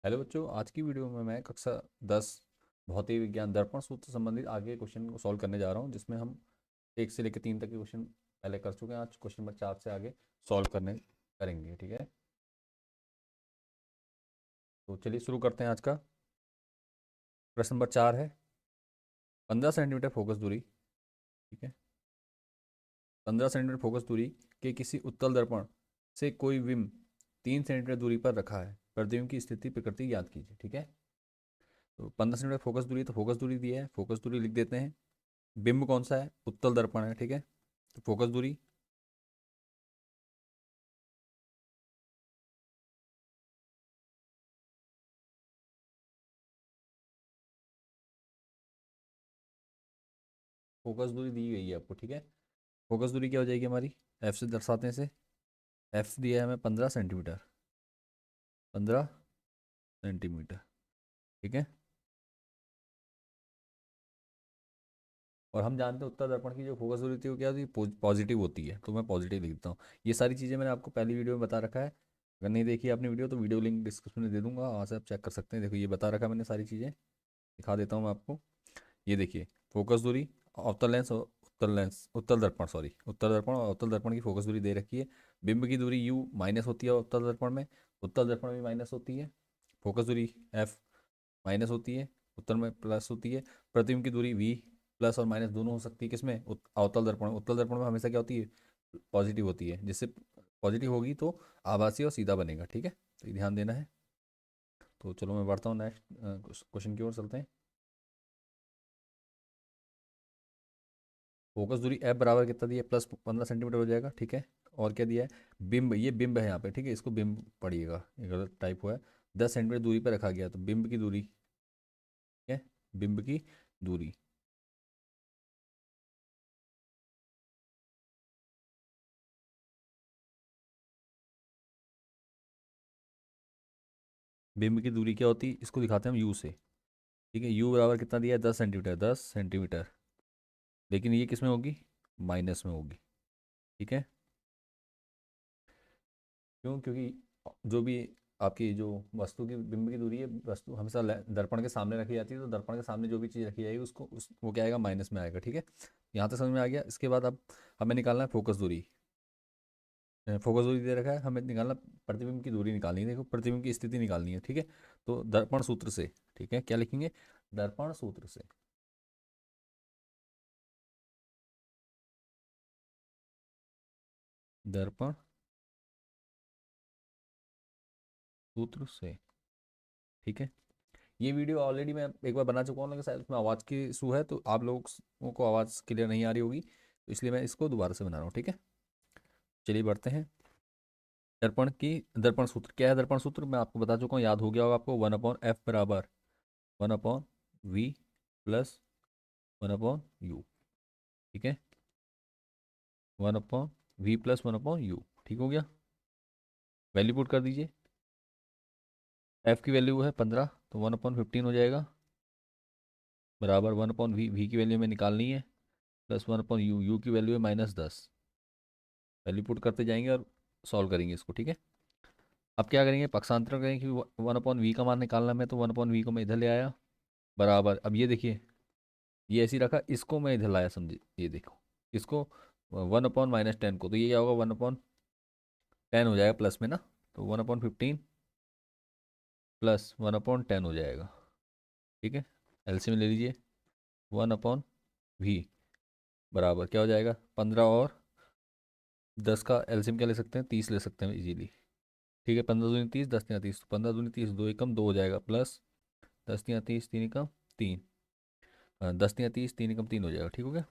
Hello बच्चों, आज की वीडियो में मैं कक्षा 10 भौतिक विज्ञान दर्पण सूत्र संबंधित आगे क्वेश्चन को सॉल्व करने जा रहा हूं, जिसमें हम 1 से लेकर 3 तक के क्वेश्चन पहले कर चुके हैं। आज क्वेश्चन नंबर 4 से आगे सॉल्व करने करेंगे। ठीक है, तो चलिए शुरू करते हैं। आज का प्रश्न नंबर 4 है, 15 सेंटीमीटर फोकस दूरी। ठीक है, 15 सेंटीमीटर फोकस दूरी के किसी उत्तल दर्पण से कोई बिंब 3 सेंटीमीटर दूरी पर रखा है। प्रतिबिंब की स्थिति प्रकृति ज्ञात कीजिए। ठीक है, तो 15 सेंटीमीटर फोकस दूरी, तो फोकस दूरी दी है, फोकस दूरी लिख देते हैं। बिंब कौन सा है? उत्तल दर्पण है। ठीक है, तो फोकस दूरी फोकस दूरी दी गई है आपको। ठीक है, फोकस दूरी क्या हो जाएगी हमारी? एफ से दर्शाते हैं इसे। एफ दिया है हमें 15 सेंटीमीटर, 15 सेंटीमीटर। ठीक है, और हम जानते हैं उत्तर दर्पण की जो फोकस दूरी थी वो क्या होती है? पॉजिटिव होती है, तो मैं पॉजिटिव लिखता हूँ। ये सारी चीज़ें मैंने आपको पहली वीडियो में बता रखा है। अगर नहीं देखी आपने वीडियो तो वीडियो लिंक डिस्क्रिप्शन में दे दूंगा, वहाँ से आप चेक कर सकते हैं। देखो ये बता रखा है मैंने सारी चीज़ें, दिखा देता हूँ मैं आपको। ये देखिए, फोकस दूरी, अवतल लेंस और उत्तल दर्पण, सॉरी, उत्तल दर्पण और अवतल दर्पण की फोकस दूरी दे रखी है। बिंब की दूरी यू माइनस होती है उत्तल दर्पण में, उत्तल दर्पण में माइनस होती है। फोकस दूरी एफ माइनस होती है, उत्तल में प्लस होती है। प्रतिबिंब की दूरी वी प्लस और माइनस दोनों हो सकती है। किसमें? अवतल दर्पण। उत्तल दर्पण में हमेशा क्या होती है? पॉजिटिव होती है, जिससे पॉजिटिव होगी तो आभासी और सीधा बनेगा। ठीक है, तो ये ध्यान देना है। तो चलो मैं बढ़ता हूँ नेक्स्ट क्वेश्चन की ओर चलते हैं। फोकस दूरी एफ बराबर कितना दिया है? +15 सेंटीमीटर हो जाएगा। ठीक है, और क्या दिया है? बिंब, ये बिंब है यहाँ पे। ठीक है, इसको बिंब पढ़िएगा, ये गलत टाइप हुआ है। 10 सेंटीमीटर दूरी पर रखा गया, तो बिंब की दूरी। ठीक है, बिंब की दूरी, बिंब की दूरी क्या होती है? इसको दिखाते हैं हम यू से। ठीक है, यू बराबर कितना दिया है? 10 सेंटीमीटर, 10 सेंटीमीटर। लेकिन ये किस में होगी? माइनस में होगी। ठीक है, क्यों? क्योंकि जो भी आपकी जो वस्तु की बिंब की दूरी है, वस्तु हमेशा दर्पण के सामने रखी जाती है, तो दर्पण के सामने जो भी चीज़ रखी जाएगी उसको वो क्या आएगा? माइनस में आएगा। ठीक है, यहाँ तक समझ में आ गया। इसके बाद अब हमें निकालना है फोकस दूरी। फोकस दूरी दे रखा है, हमें निकालना, प्रतिबिंब की दूरी निकालनी है। देखो, प्रतिबिंब की स्थिति निकालनी है। ठीक है, तो दर्पण सूत्र से। ठीक है, क्या लिखेंगे? दर्पण सूत्र से। दर्पण सूत्र से। ठीक है, ये वीडियो ऑलरेडी मैं एक बार बना चुका हूँ, लेकिन शायद उसमें आवाज़ की इशू है, तो आप लोगों को आवाज़ क्लियर नहीं आ रही होगी, तो इसलिए मैं इसको दोबारा से बना रहा हूँ। ठीक है, चलिए बढ़ते हैं। दर्पण की, दर्पण सूत्र क्या है? दर्पण सूत्र मैं आपको बता चुका हूँ, याद हो गया होगा आपको। 1/f बराबर 1/v प्लस 1/u। ठीक है, 1/v प्लस 1/u। ठीक हो गया, वैल्यू पुट कर दीजिए। f की वैल्यू है 15, तो 1/15 हो जाएगा, बराबर 1/v, v की वैल्यू में निकालनी है, प्लस 1/u, u की वैल्यू है -10। वैल्यू पुट करते जाएंगे और सॉल्व करेंगे इसको। ठीक है, अब क्या करेंगे? पक्षांतरण करेंगे, कि 1/v का मान निकालना है, तो 1/v को मैं इधर ले आया, बराबर। अब ये देखिए, ये ऐसे ही रखा, इसको मैं इधर लाया, समझिए, ये देखो, इसको 1/-10 को, तो ये क्या होगा? 1/10 हो जाएगा प्लस में ना, तो 1/15 प्लस 1/10 हो जाएगा। ठीक है, एलसीएम ले लीजिए। 1/v बराबर क्या हो जाएगा? 15 और 10 का एलसीएम क्या ले सकते हैं? 30 ले सकते हैं इजीली। ठीक है, 15 दूनी 30, 10 तिया 30, 15 दूनी 30, 2 एकम 2 हो जाएगा, प्लस 10 तिया 30, 3 एकम 3, 10 तिया 30, 3 एकम 3 हो जाएगा। ठीक हो गया,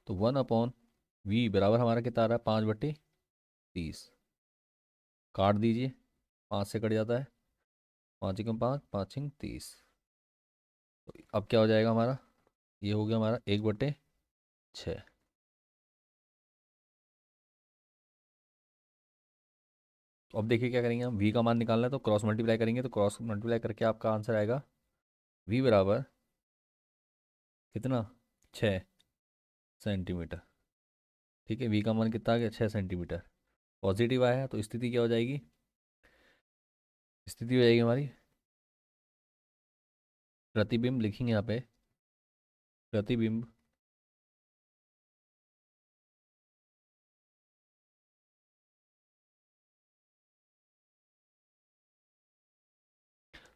तो 1/v बराबर हमारा कितना आ रहा है? 5/30। काट दीजिए, 5 से कट जाता है, 5 एकम 5, 5 छंग 30। तो अब क्या हो जाएगा हमारा? ये हो गया हमारा 1/6। तो अब देखिए क्या करेंगे हम, v का मान निकालना है, तो क्रॉस मल्टीप्लाई करेंगे, तो क्रॉस मल्टीप्लाई करके आपका आंसर आएगा v बराबर कितना? 6 सेंटीमीटर। ठीक है, v का मान कितना आ गया? 6 सेंटीमीटर। पॉजिटिव आया है, तो स्थिति क्या हो जाएगी? स्थिति हो जाएगी हमारी, प्रतिबिंब लिखेंगे यहाँ पे, प्रतिबिंब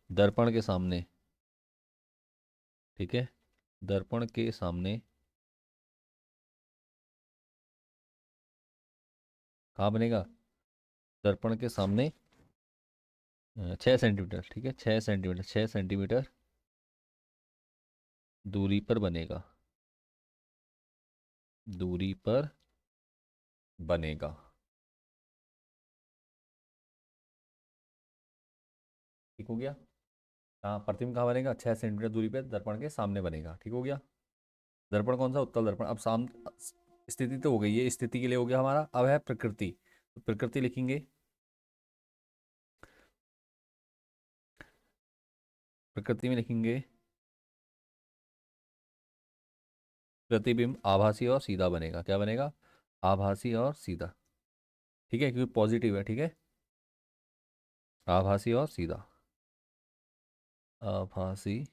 दर्पण के सामने, ठीक है, दर्पण के सामने कहाँ बनेगा, दर्पण के सामने 6 सेंटीमीटर, ठीक है, 6 सेंटीमीटर, 6 सेंटीमीटर दूरी पर बनेगा, दूरी पर बनेगा। ठीक हो गया। हाँ, प्रतिबिंब कहाँ बनेगा, 6 सेंटीमीटर दूरी पे दर्पण के सामने बनेगा। ठीक हो गया। दर्पण कौन सा, उत्तल दर्पण। अब स्थिति तो हो गई है, स्थिति के लिए हो गया हमारा। अब है प्रकृति, तो प्रकृति लिखेंगे, प्रकृति में लिखेंगे प्रतिबिंब आभासी और सीधा बनेगा। क्या बनेगा, आभासी और सीधा, ठीक है, क्योंकि पॉजिटिव है। ठीक है, आभासी और सीधा, आभासी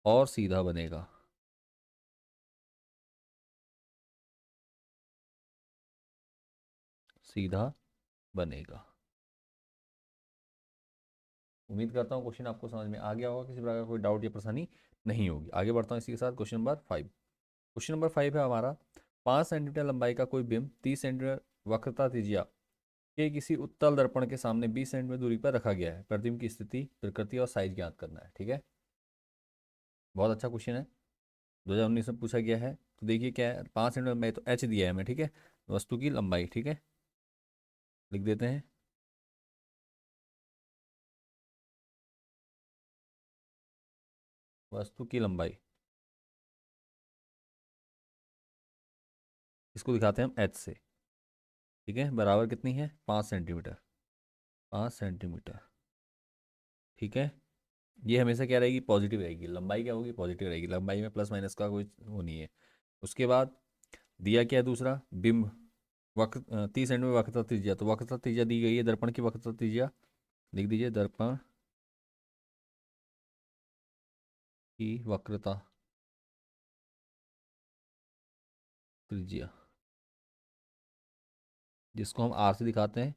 और सीधा बनेगा। सीधा बनेगा। उम्मीद करता हूँ क्वेश्चन आपको समझ में आ गया होगा, किसी प्रकार का कोई डाउट या परेशानी नहीं होगी। आगे बढ़ता हूँ इसी के साथ क्वेश्चन नंबर 5। क्वेश्चन नंबर 5 है हमारा, 5 सेंटीमीटर लंबाई का कोई बिंब 30 सेंटीमीटर वक्रता त्रिज्या के किसी उत्तल दर्पण के सामने 20 सेंटीमीटर दूरी पर रखा गया है। प्रतिबिंब की स्थिति, प्रकृति और साइज ज्ञात करना है। ठीक है, बहुत अच्छा क्वेश्चन है, 2019 में पूछा गया है। तो देखिए क्या है, 5 सेंटीमीटर लंबाई, तो एच दिया है हमें, ठीक है, वस्तु की लंबाई, ठीक है, लिख देते हैं, वस्तु की लंबाई, इसको दिखाते हैं हम एच से। ठीक है, बराबर कितनी है, 5 सेंटीमीटर, 5 सेंटीमीटर। ठीक है, ये हमेशा क्या रहेगी, पॉजिटिव रहेगी, लंबाई क्या होगी, पॉजिटिव रहेगी, लंबाई में प्लस माइनस का कोई वो नहीं है। उसके बाद दिया क्या है दूसरा, बिंब वक्र 30 सेंटीमीटर वक्रता त्रिज्या, तो वक्रता त्रिज्या दी गई है, दर्पण की वक्रता त्रिज्या लिख दीजिए, दर्पण की वक्रता त्रिज्या, जिसको हम आर से दिखाते हैं,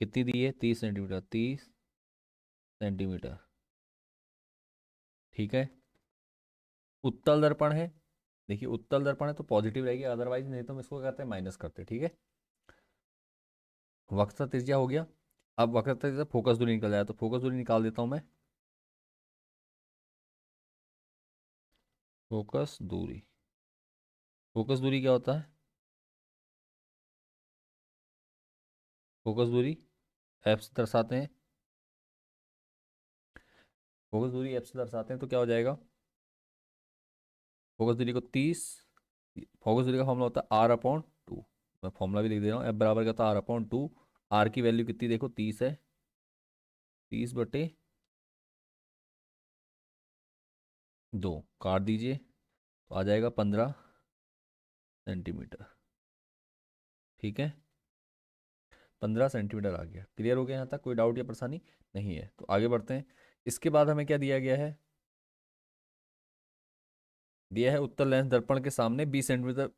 कितनी दी है, 30 सेंटीमीटर, 30 सेंटीमीटर। ठीक है, उत्तल दर्पण है, देखिए उत्तल दर्पण है तो पॉजिटिव रहेगी, अदरवाइज नहीं तो हम इसको कहते हैं माइनस करते हैं। ठीक है, वक्रता त्रिज्या हो गया। अब वक्रता त्रिज्या फोकस दूरी निकल जाए, तो फोकस दूरी निकाल देता हूं मैं, फोकस दूरी, फोकस दूरी क्या होता है, फोकस दूरी एफ से दर्शाते हैं, फोकस दूरी एफ से दर्शाते हैं, तो क्या हो जाएगा, फोकस दूरी को 30, फोकस दूरी का फॉर्मूला होता है आर अपॉन टू, मैं फॉर्मूला भी लिख दे रहा हूँ, एफ बराबर क्या होता है आर अपॉन टू। आर की वैल्यू कितनी देखो, 30 है, 30/2 काट दीजिए, तो आ जाएगा 15 सेंटीमीटर। ठीक है, 15 सेंटीमीटर आ गया। क्लियर हो गया, यहाँ तक कोई डाउट या परेशानी नहीं है। तो आगे बढ़ते हैं। इसके बाद हमें क्या दिया गया है, दिया है उत्तल लेंस दर्पण के सामने 20 सेंटीमीटर,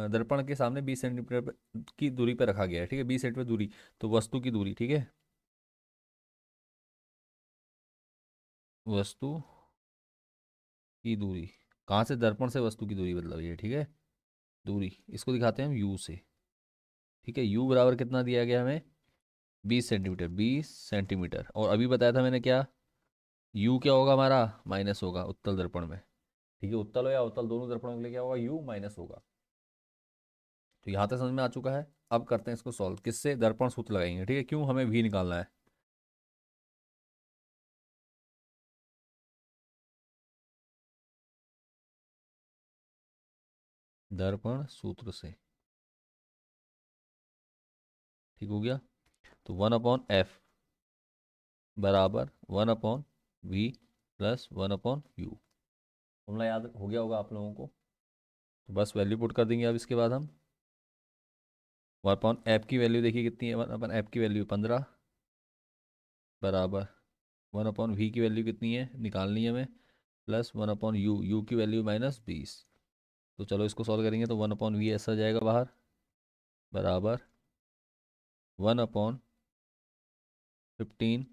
दर्पण के सामने 20 सेंटीमीटर की दूरी पर रखा गया है। ठीक है, 20 सेंटीमीटर दूरी, तो वस्तु की दूरी, ठीक है, वस्तु की दूरी, कहाँ से, दर्पण से वस्तु की दूरी मतलब ये, ठीक है, दूरी, इसको दिखाते हैं हम यू से। ठीक है, यू बराबर कितना दिया गया हमें, 20 सेंटीमीटर, 20 सेंटीमीटर, और अभी बताया था मैंने क्या, यू क्या होगा हमारा, माइनस होगा उत्तल दर्पण में। ठीक है, उत्तल हो या उत्तल दोनों दर्पणों के लिए क्या होगा, यू माइनस होगा। तो यहाँ तक समझ में आ चुका है। अब करते हैं इसको सॉल्व, किससे, दर्पण सूत्र लगाएंगे। ठीक है, क्यों, हमें भी निकालना है, दर्पण सूत्र से। ठीक हो गया, तो 1/f बराबर 1/v प्लस 1/u, फॉर्मूला याद हो गया होगा आप लोगों को। तो बस वैल्यू पुट कर देंगे अब इसके बाद हम, वन अपॉन एफ की वैल्यू देखिए कितनी है, वन अपॉन एफ की वैल्यू 15 बराबर वन अपॉन वी की वैल्यू कितनी है निकालनी है हमें, plus one upon you, you की वैल्यू -20। तो चलो इसको सॉल्व करेंगे तो वन अपॉन वी ऐसा जाएगा बाहर, बराबर one upon 15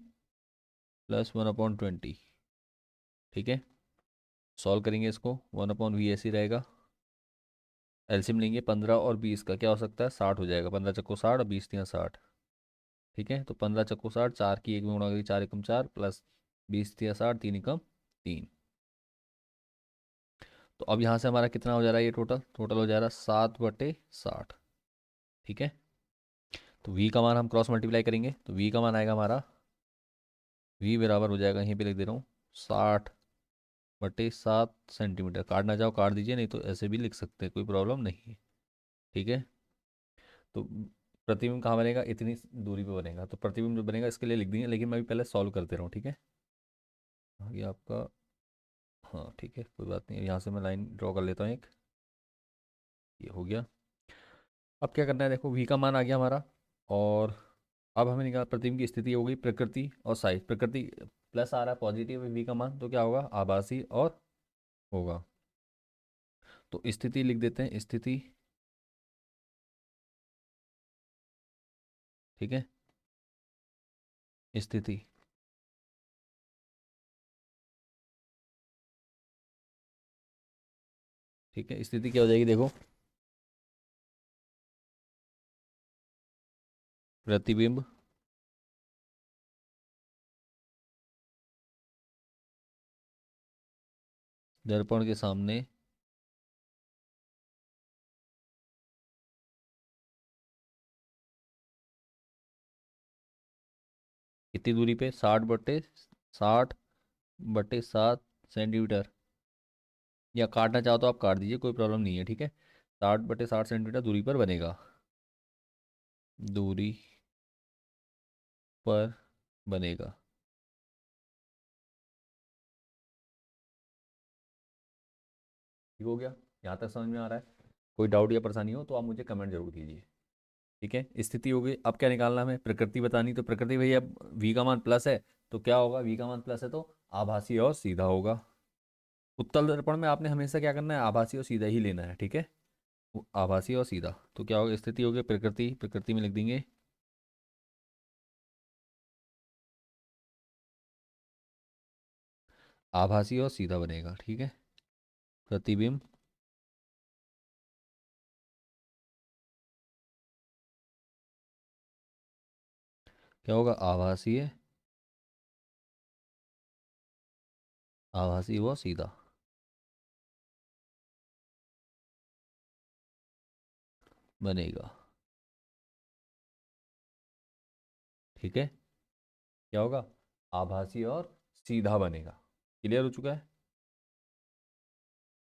plus one upon 20। ठीक है, सॉल्व करेंगे इसको, वन अपॉन वी ऐसे ही रहेगा। एलसीएम लेंगे 15 और 20 का, क्या हो सकता है 60 हो जाएगा, 15 चक्को 60 और 20 3 60। ठीक है, तो 15 चक्को 60, 4 की एक में गुणा करिए, 4 एकम 4 प्लस 20 3 60, 3 एकम 3। तो अब यहाँ से हमारा कितना हो जा रहा है, ये टोटल टोटल हो जा रहा है 7/60। ठीक है, तो v का मान हम क्रॉस मल्टीप्लाई करेंगे तो v का मान आएगा हमारा, v बराबर हो जाएगा, यहीं पे लिख दे रहा हूँ, 60/7 सेंटीमीटर। काटना चाहो काट दीजिए, नहीं तो ऐसे भी लिख सकते हैं, कोई प्रॉब्लम नहीं है। ठीक है, तो प्रतिबिंब कहाँ बनेगा, इतनी दूरी पे बनेगा, तो प्रतिबिंब जो बनेगा इसके लिए लिख देंगे, लेकिन मैं भी पहले सॉल्व करते रहूँ। ठीक है, ये आपका, हाँ ठीक है कोई बात नहीं, यहाँ से मैं लाइन ड्रॉ कर लेता हूँ एक, ये हो गया। अब क्या करना है, देखो v का मान आ गया हमारा, और अब हमें निकाल प्रतिबिंब की स्थिति हो गई प्रकृति और साइज। प्रकृति प्लस आ रहा है, पॉजिटिव है v का मान, तो क्या होगा आभासी और होगा। तो स्थिति लिख देते हैं, स्थिति। ठीक है, स्थिति, ठीक है, स्थिति क्या हो जाएगी देखो, प्रतिबिंब दर्पण के सामने कितनी दूरी पे, 60/7 सेंटीमीटर, या काटना चाहो तो आप काट दीजिए, कोई प्रॉब्लम नहीं है। ठीक है, 60/60 सेंटीमीटर दूरी पर बनेगा, दूरी पर बनेगा। ठीक हो गया, यहाँ तक समझ में आ रहा है? कोई डाउट या परेशानी हो तो आप मुझे कमेंट जरूर कीजिए। ठीक है, स्थिति हो गई, अब क्या निकालना है हमें, प्रकृति बतानी। तो प्रकृति भैया वी का मान प्लस है, तो क्या होगा, वी का मान प्लस है तो आभासी और सीधा होगा। उत्तल दर्पण में आपने हमेशा क्या करना है, आभासी और सीधा ही लेना है। ठीक है, वो आभासी और सीधा, तो क्या होगा, स्थिति हो गई प्रकृति, प्रकृति में लिख देंगे आभासी और सीधा बनेगा। ठीक है, प्रतिबिंब क्या होगा, आभासीय, आभासी व सीधा बनेगा। ठीक है, क्या होगा, आभासी और सीधा बनेगा। क्लियर हो चुका है?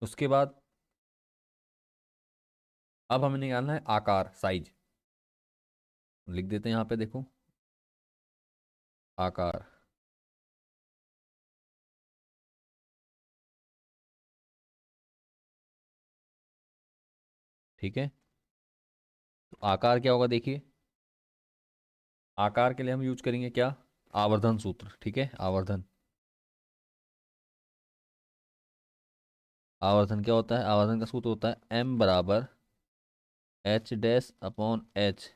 उसके बाद अब हमें निकालना है आकार, साइज। लिख देते हैं यहाँ पे, देखो आकार। ठीक है, तो आकार क्या होगा देखिए, आकार के लिए हम यूज करेंगे क्या, आवर्धन सूत्र। ठीक है, आवर्धन, आवर्धन क्या होता है, आवर्धन का सूत्र होता है m बराबर h डैश अपॉन h,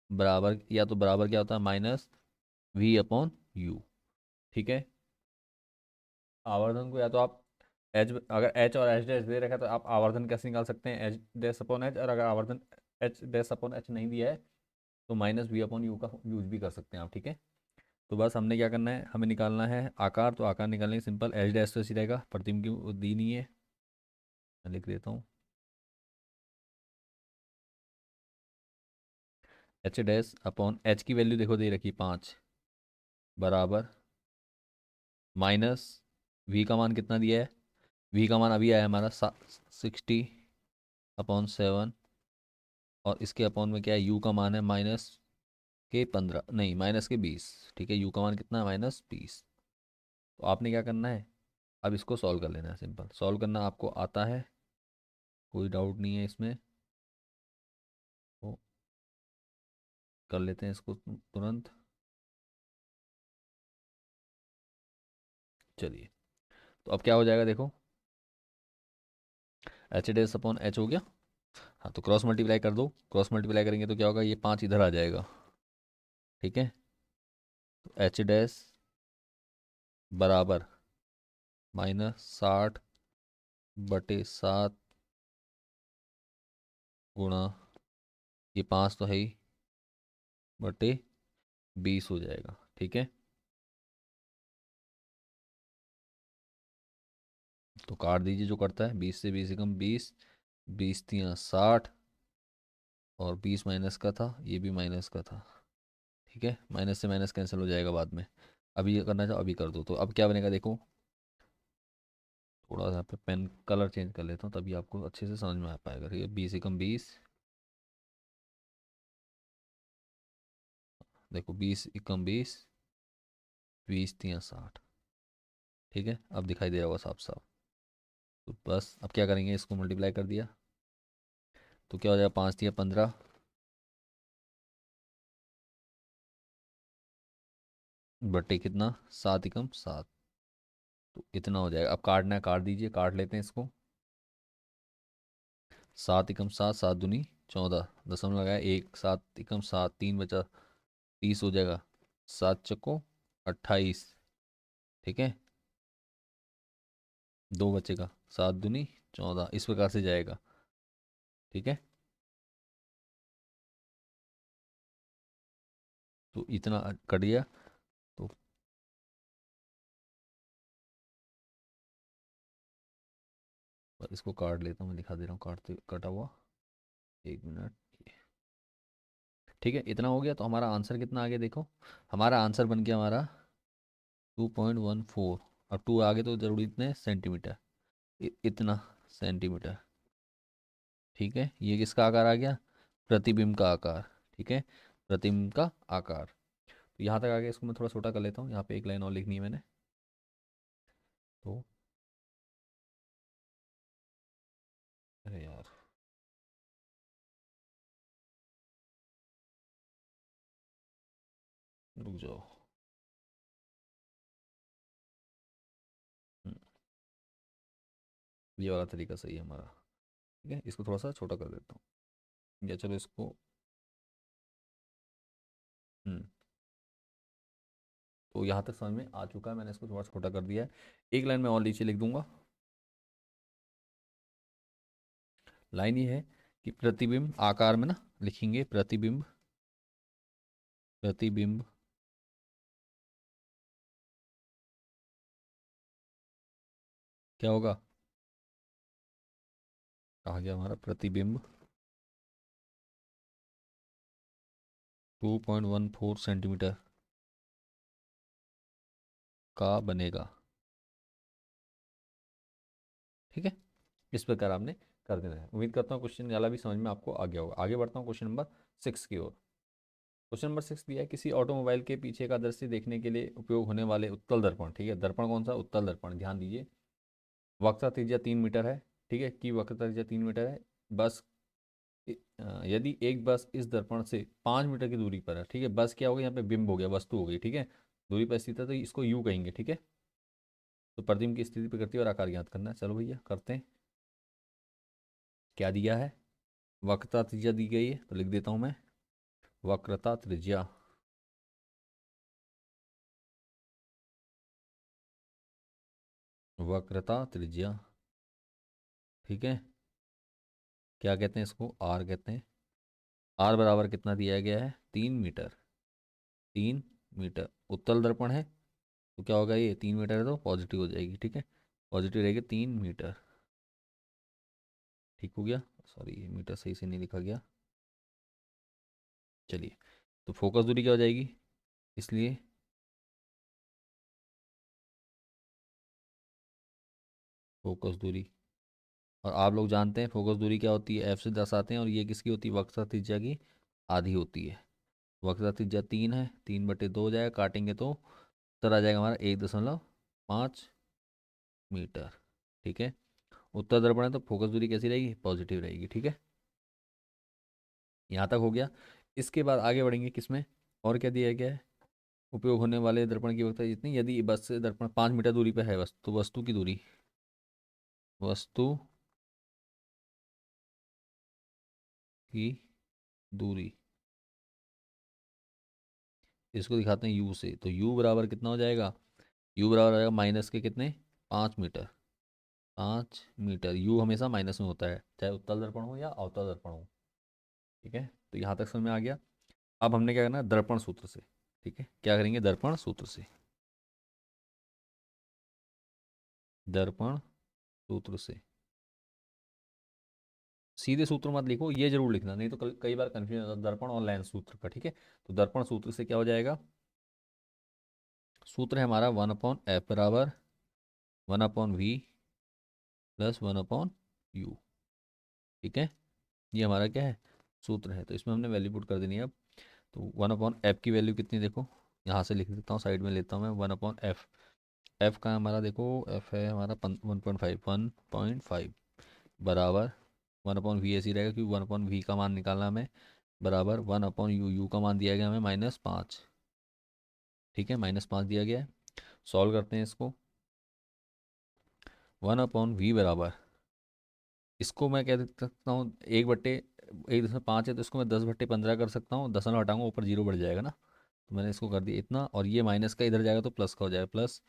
बराबर या तो बराबर क्या होता है -v/u। ठीक है, आवर्धन को या तो आप एच, अगर एच और एच डैश दे रखा है तो आप आवर्धन कैसे निकाल सकते हैं, एच डैश अपॉन एच, और अगर आवर्धन एच डैश अपॉन एच नहीं दिया है तो -v/u का यूज भी कर सकते हैं आप। ठीक है, तो बस हमने क्या करना है, हमें निकालना है आकार, तो आकार निकालने की सिंपल, एच डैश तो ऐसी रहेगा, प्रतिबिंब की दी नहीं है, मैं लिख देता हूँ, एच डैश अपॉन एच की वैल्यू देखो दे रखी 5, बराबर माइनस वी का मान कितना दिया है, वी का मान अभी आया हमारा 60/7, और इसके अपॉन में क्या है, यू का मान है -15, नहीं -20। ठीक है, यू का मान कितना है, -20। तो आपने क्या करना है, अब इसको सॉल्व कर लेना है, सिंपल सॉल्व करना आपको आता है, कोई डाउट नहीं है इसमें। कर लेते हैं इसको तुरंत। चलिए, तो अब क्या हो जाएगा देखो, एच डैश अपॉन एच हो गया। हाँ, तो क्रॉस मल्टीप्लाई कर दो, क्रॉस मल्टीप्लाई करेंगे तो क्या होगा, ये 5 इधर आ जाएगा। ठीक है, तो एच डैश बराबर -60/7 गुणा, ये 5 तो है ही, बटे 20 हो जाएगा। ठीक है, तो काट दीजिए जो करता है, 20 से 20 एकम 20, 20×3 = 60, और 20 माइनस का था, ये भी माइनस का था। ठीक है, माइनस से माइनस कैंसिल हो जाएगा बाद में। अभी ये करना चाहो अभी कर दो, तो अब क्या बनेगा देखो, थोड़ा सा यहाँ पे पेन कलर चेंज कर लेता हूँ तभी आपको अच्छे से समझ में आ पाएगा। ठीक है, 20 एकम 20, देखो 20 एकम 20, 20×3 = 60। ठीक है, अब दिखाई दे रहा होगा साफ साफ। तो बस अब क्या करेंगे, इसको मल्टीप्लाई कर दिया तो क्या हो जाएगा, 5×3 = 15, बटे कितना, 7 एकम 7, तो इतना हो जाएगा। अब काटना है, काट दीजिए, काट लेते हैं इसको। 7 एकम 7, 7×2 = 14, दशमलव लगाया एक, 7 एकम 7, 3 बचा, 30 हो जाएगा, 7 चक्को 28। ठीक है, 2 बचेगा, 7×2 = 14, इस प्रकार से जाएगा। ठीक है, तो इतना कट गया। तो इसको काट लेता हूँ, मैं दिखा दे रहा हूँ काटते कटा हुआ, 1 मिनट। ठीक है, इतना हो गया, तो हमारा आंसर कितना आ गया देखो, हमारा आंसर बन गया हमारा 2.14, और 2 आगे तो जरूरी इतने सेंटीमीटर, इतना सेंटीमीटर। ठीक है, ये किसका आकार आ गया, प्रतिबिंब का आकार। ठीक है, प्रतिबिंब का आकार। तो यहाँ तक आ गया, इसको मैं थोड़ा छोटा कर लेता हूँ, यहाँ पे एक लाइन और लिखनी है मैंने। तो अरे यार, रुक जाओ। हम्म, ये वाला तरीका सही है हमारा। ठीक है, इसको थोड़ा सा छोटा कर देता हूँ, या चलो इसको, हम्म, तो यहाँ तक समझ में आ चुका है, मैंने इसको थोड़ा छोटा कर दिया है। एक लाइन में और नीचे लिख दूंगा, लाइन ये है कि प्रतिबिंब आकार में ना लिखेंगे, प्रतिबिंब, प्रतिबिंब क्या होगा, कहा गया हमारा प्रतिबिंब 2.14 सेंटीमीटर का बनेगा। ठीक है, इस प्रकार आपने कर देना है। उम्मीद करता हूँ क्वेश्चन वाला भी समझ में आपको आ गया होगा। आगे बढ़ता हूँ क्वेश्चन नंबर 6 की ओर। क्वेश्चन नंबर 6 दिया है, किसी ऑटोमोबाइल के पीछे का दृश्य देखने के लिए उपयोग होने वाले उत्तल दर्पण। ठीक है, दर्पण कौन सा, उत्तल दर्पण, ध्यान दीजिए। वक्रता त्रिज्या 3 मीटर है। ठीक है, की वक्रता त्रिज्या 3 मीटर है। बस यदि एक बस इस दर्पण से 5 मीटर की दूरी पर है। ठीक है, बस क्या हो गया, यहाँ पे बिंब हो गया, वस्तु हो गई। ठीक है, दूरी पर स्थित है तो इसको यू कहेंगे। ठीक है, तो प्रतिबिंब की स्थिति, प्रकृति और आकार ज्ञात करना है। चलो भैया करते हैं। क्या दिया है, वक्रता त्रिज्या दी गई है, तो लिख देता हूँ मैं, वक्रता त्रिज्या, वक्रता त्रिज्या। ठीक है, क्या कहते हैं इसको, आर कहते हैं। आर बराबर कितना दिया गया है, 3 मीटर। 3 मीटर उत्तल दर्पण है, तो क्या होगा, ये 3 मीटर है तो पॉजिटिव हो जाएगी। ठीक है, पॉजिटिव रहेगी 3 मीटर। ठीक हो गया, सॉरी ये मीटर सही से नहीं लिखा गया। चलिए, तो फोकस दूरी क्या हो जाएगी, इसलिए फोकस दूरी, और आप लोग जानते हैं फोकस दूरी क्या होती है, एफ से दर्शाते हैं, और ये किसकी होती है, वक्रता त्रिज्या की आधी होती है। वक्रता त्रिज्या 3 है, 3/2 हो जाएगा, काटेंगे तो उत्तर आ जाएगा हमारा 1.5 मीटर। ठीक है, उत्तर दर्पण है तो फोकस दूरी कैसी रहेगी, पॉजिटिव रहेगी। ठीक है, यहाँ तक हो गया। इसके बाद आगे बढ़ेंगे किसमें, और क्या दिया गया है, उपयोग होने वाले दर्पण की वक्रता जितनी, यदि बस से दर्पण 5 मीटर दूरी पर है वस्तु, तो वस्तु की दूरी, वस्तु की दूरी, इसको दिखाते हैं यू से, तो यू बराबर कितना हो जाएगा, यू बराबर हो जाएगा माइनस के कितने, 5 मीटर। 5 मीटर, यू हमेशा माइनस में होता है, चाहे उत्तल दर्पण हो या अवतल दर्पण हो। ठीक है, तो यहाँ तक समझ में आ गया। अब हमने क्या करना है, दर्पण सूत्र से। ठीक है, क्या करेंगे, दर्पण सूत्र से, दर्पण सूत्र से। सीधे सूत्र मत लिखो, ये जरूर लिखना, नहीं तो कई बार कंफ्यूजन होता है दर्पण और लेंस सूत्र का। ठीक है, तो दर्पण सूत्र से क्या हो जाएगा, सूत्र है हमारा 1/f बराबर 1/v प्लस 1/u। ठीक है, ये हमारा क्या है, सूत्र है। तो इसमें हमने वैल्यू पुट कर देनी है अब। तो 1/f की वैल्यू कितनी, देखो यहाँ से लिख देता हूँ, साइड में लेता हूँ मैं 1/f। एफ का हमारा देखो, एफ है हमारा 1.5 बराबर 1/v ऐसी रहेगा, क्योंकि 1/v का मान निकालना हमें, बराबर 1/u, यू का मान दिया गया हमें -5। ठीक है, -5 दिया गया है। सॉल्व करते हैं इसको, 1/v बराबर, इसको मैं क्या देख सकता हूँ, 1/1.5 है, तो इसको मैं 10/15 कर सकता हूँ, दशमलव हटाऊंगा ऊपर जीरो बढ़ जाएगा ना, तो मैंने इसको कर दिया इतना, और ये माइनस का इधर जाएगा तो प्लस का हो जाएगा, प्लस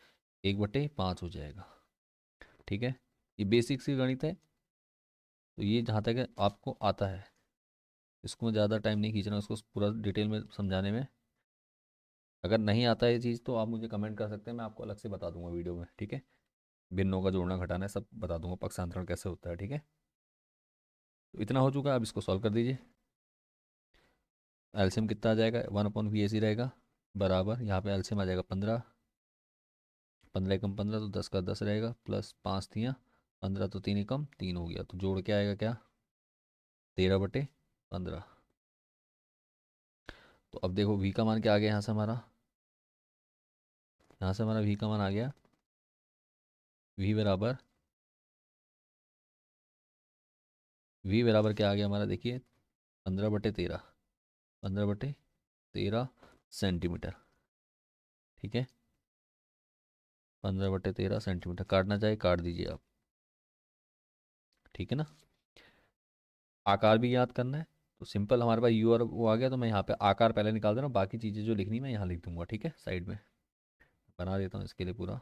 1/5 हो जाएगा। ठीक है, ये बेसिक सी गणित है, तो ये जहाँ तक है आपको आता है, इसको मैं ज़्यादा टाइम नहीं खींच रहा हूँ उसको पूरा डिटेल में समझाने में। अगर नहीं आता है ये चीज़ तो आप मुझे कमेंट कर सकते हैं, मैं आपको अलग से बता दूंगा वीडियो में। ठीक है, भिन्नों का जोड़ना घटाना है सब बता दूंगा, पक्षांतरण कैसे होता है। ठीक है, तो इतना हो चुका है, अब इसको सॉल्व कर दीजिए। एलसीएम कितना आ जाएगा, 1/v ऐसी रहेगा, बराबर यहाँ पे एलसीएम आ जाएगा 15, 15 एकम 15 तो 10 का 10 रहेगा, प्लस 5 3 15 तो 3 एकम 3 हो गया, तो जोड़ के आएगा क्या, 13/15। तो अब देखो v का मान क्या आ गया यहाँ से हमारा, यहाँ से हमारा v का मान आ गया, v बराबर, v बराबर क्या आ गया हमारा, देखिए 15/13, 15/13 सेंटीमीटर। ठीक है, 15/13 सेंटीमीटर, काटना चाहे काट दीजिए आप। ठीक है ना, आकार भी याद करना है, तो सिंपल हमारे पास यू और वो आ गया, तो मैं यहाँ पे आकार पहले निकाल दे रहा हूँ, बाकी चीज़ें जो लिखनी मैं यहाँ लिख दूंगा। ठीक है, साइड में बना देता हूँ इसके लिए पूरा,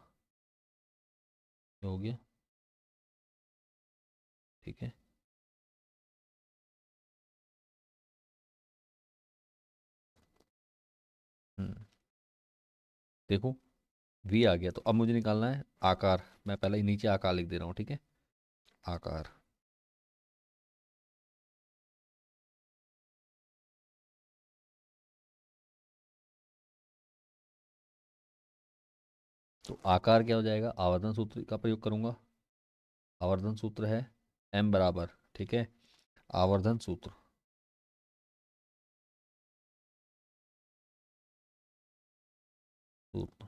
ये हो गया। ठीक है, हम्म, देखो वी आ गया, तो अब मुझे निकालना है आकार, मैं पहले ही नीचे आकार लिख दे रहा हूँ। ठीक है, आकार, तो आकार क्या हो जाएगा, आवर्धन सूत्र का प्रयोग करूंगा, आवर्धन सूत्र है m बराबर, ठीक है, आवर्धन सूत्र, सूत्र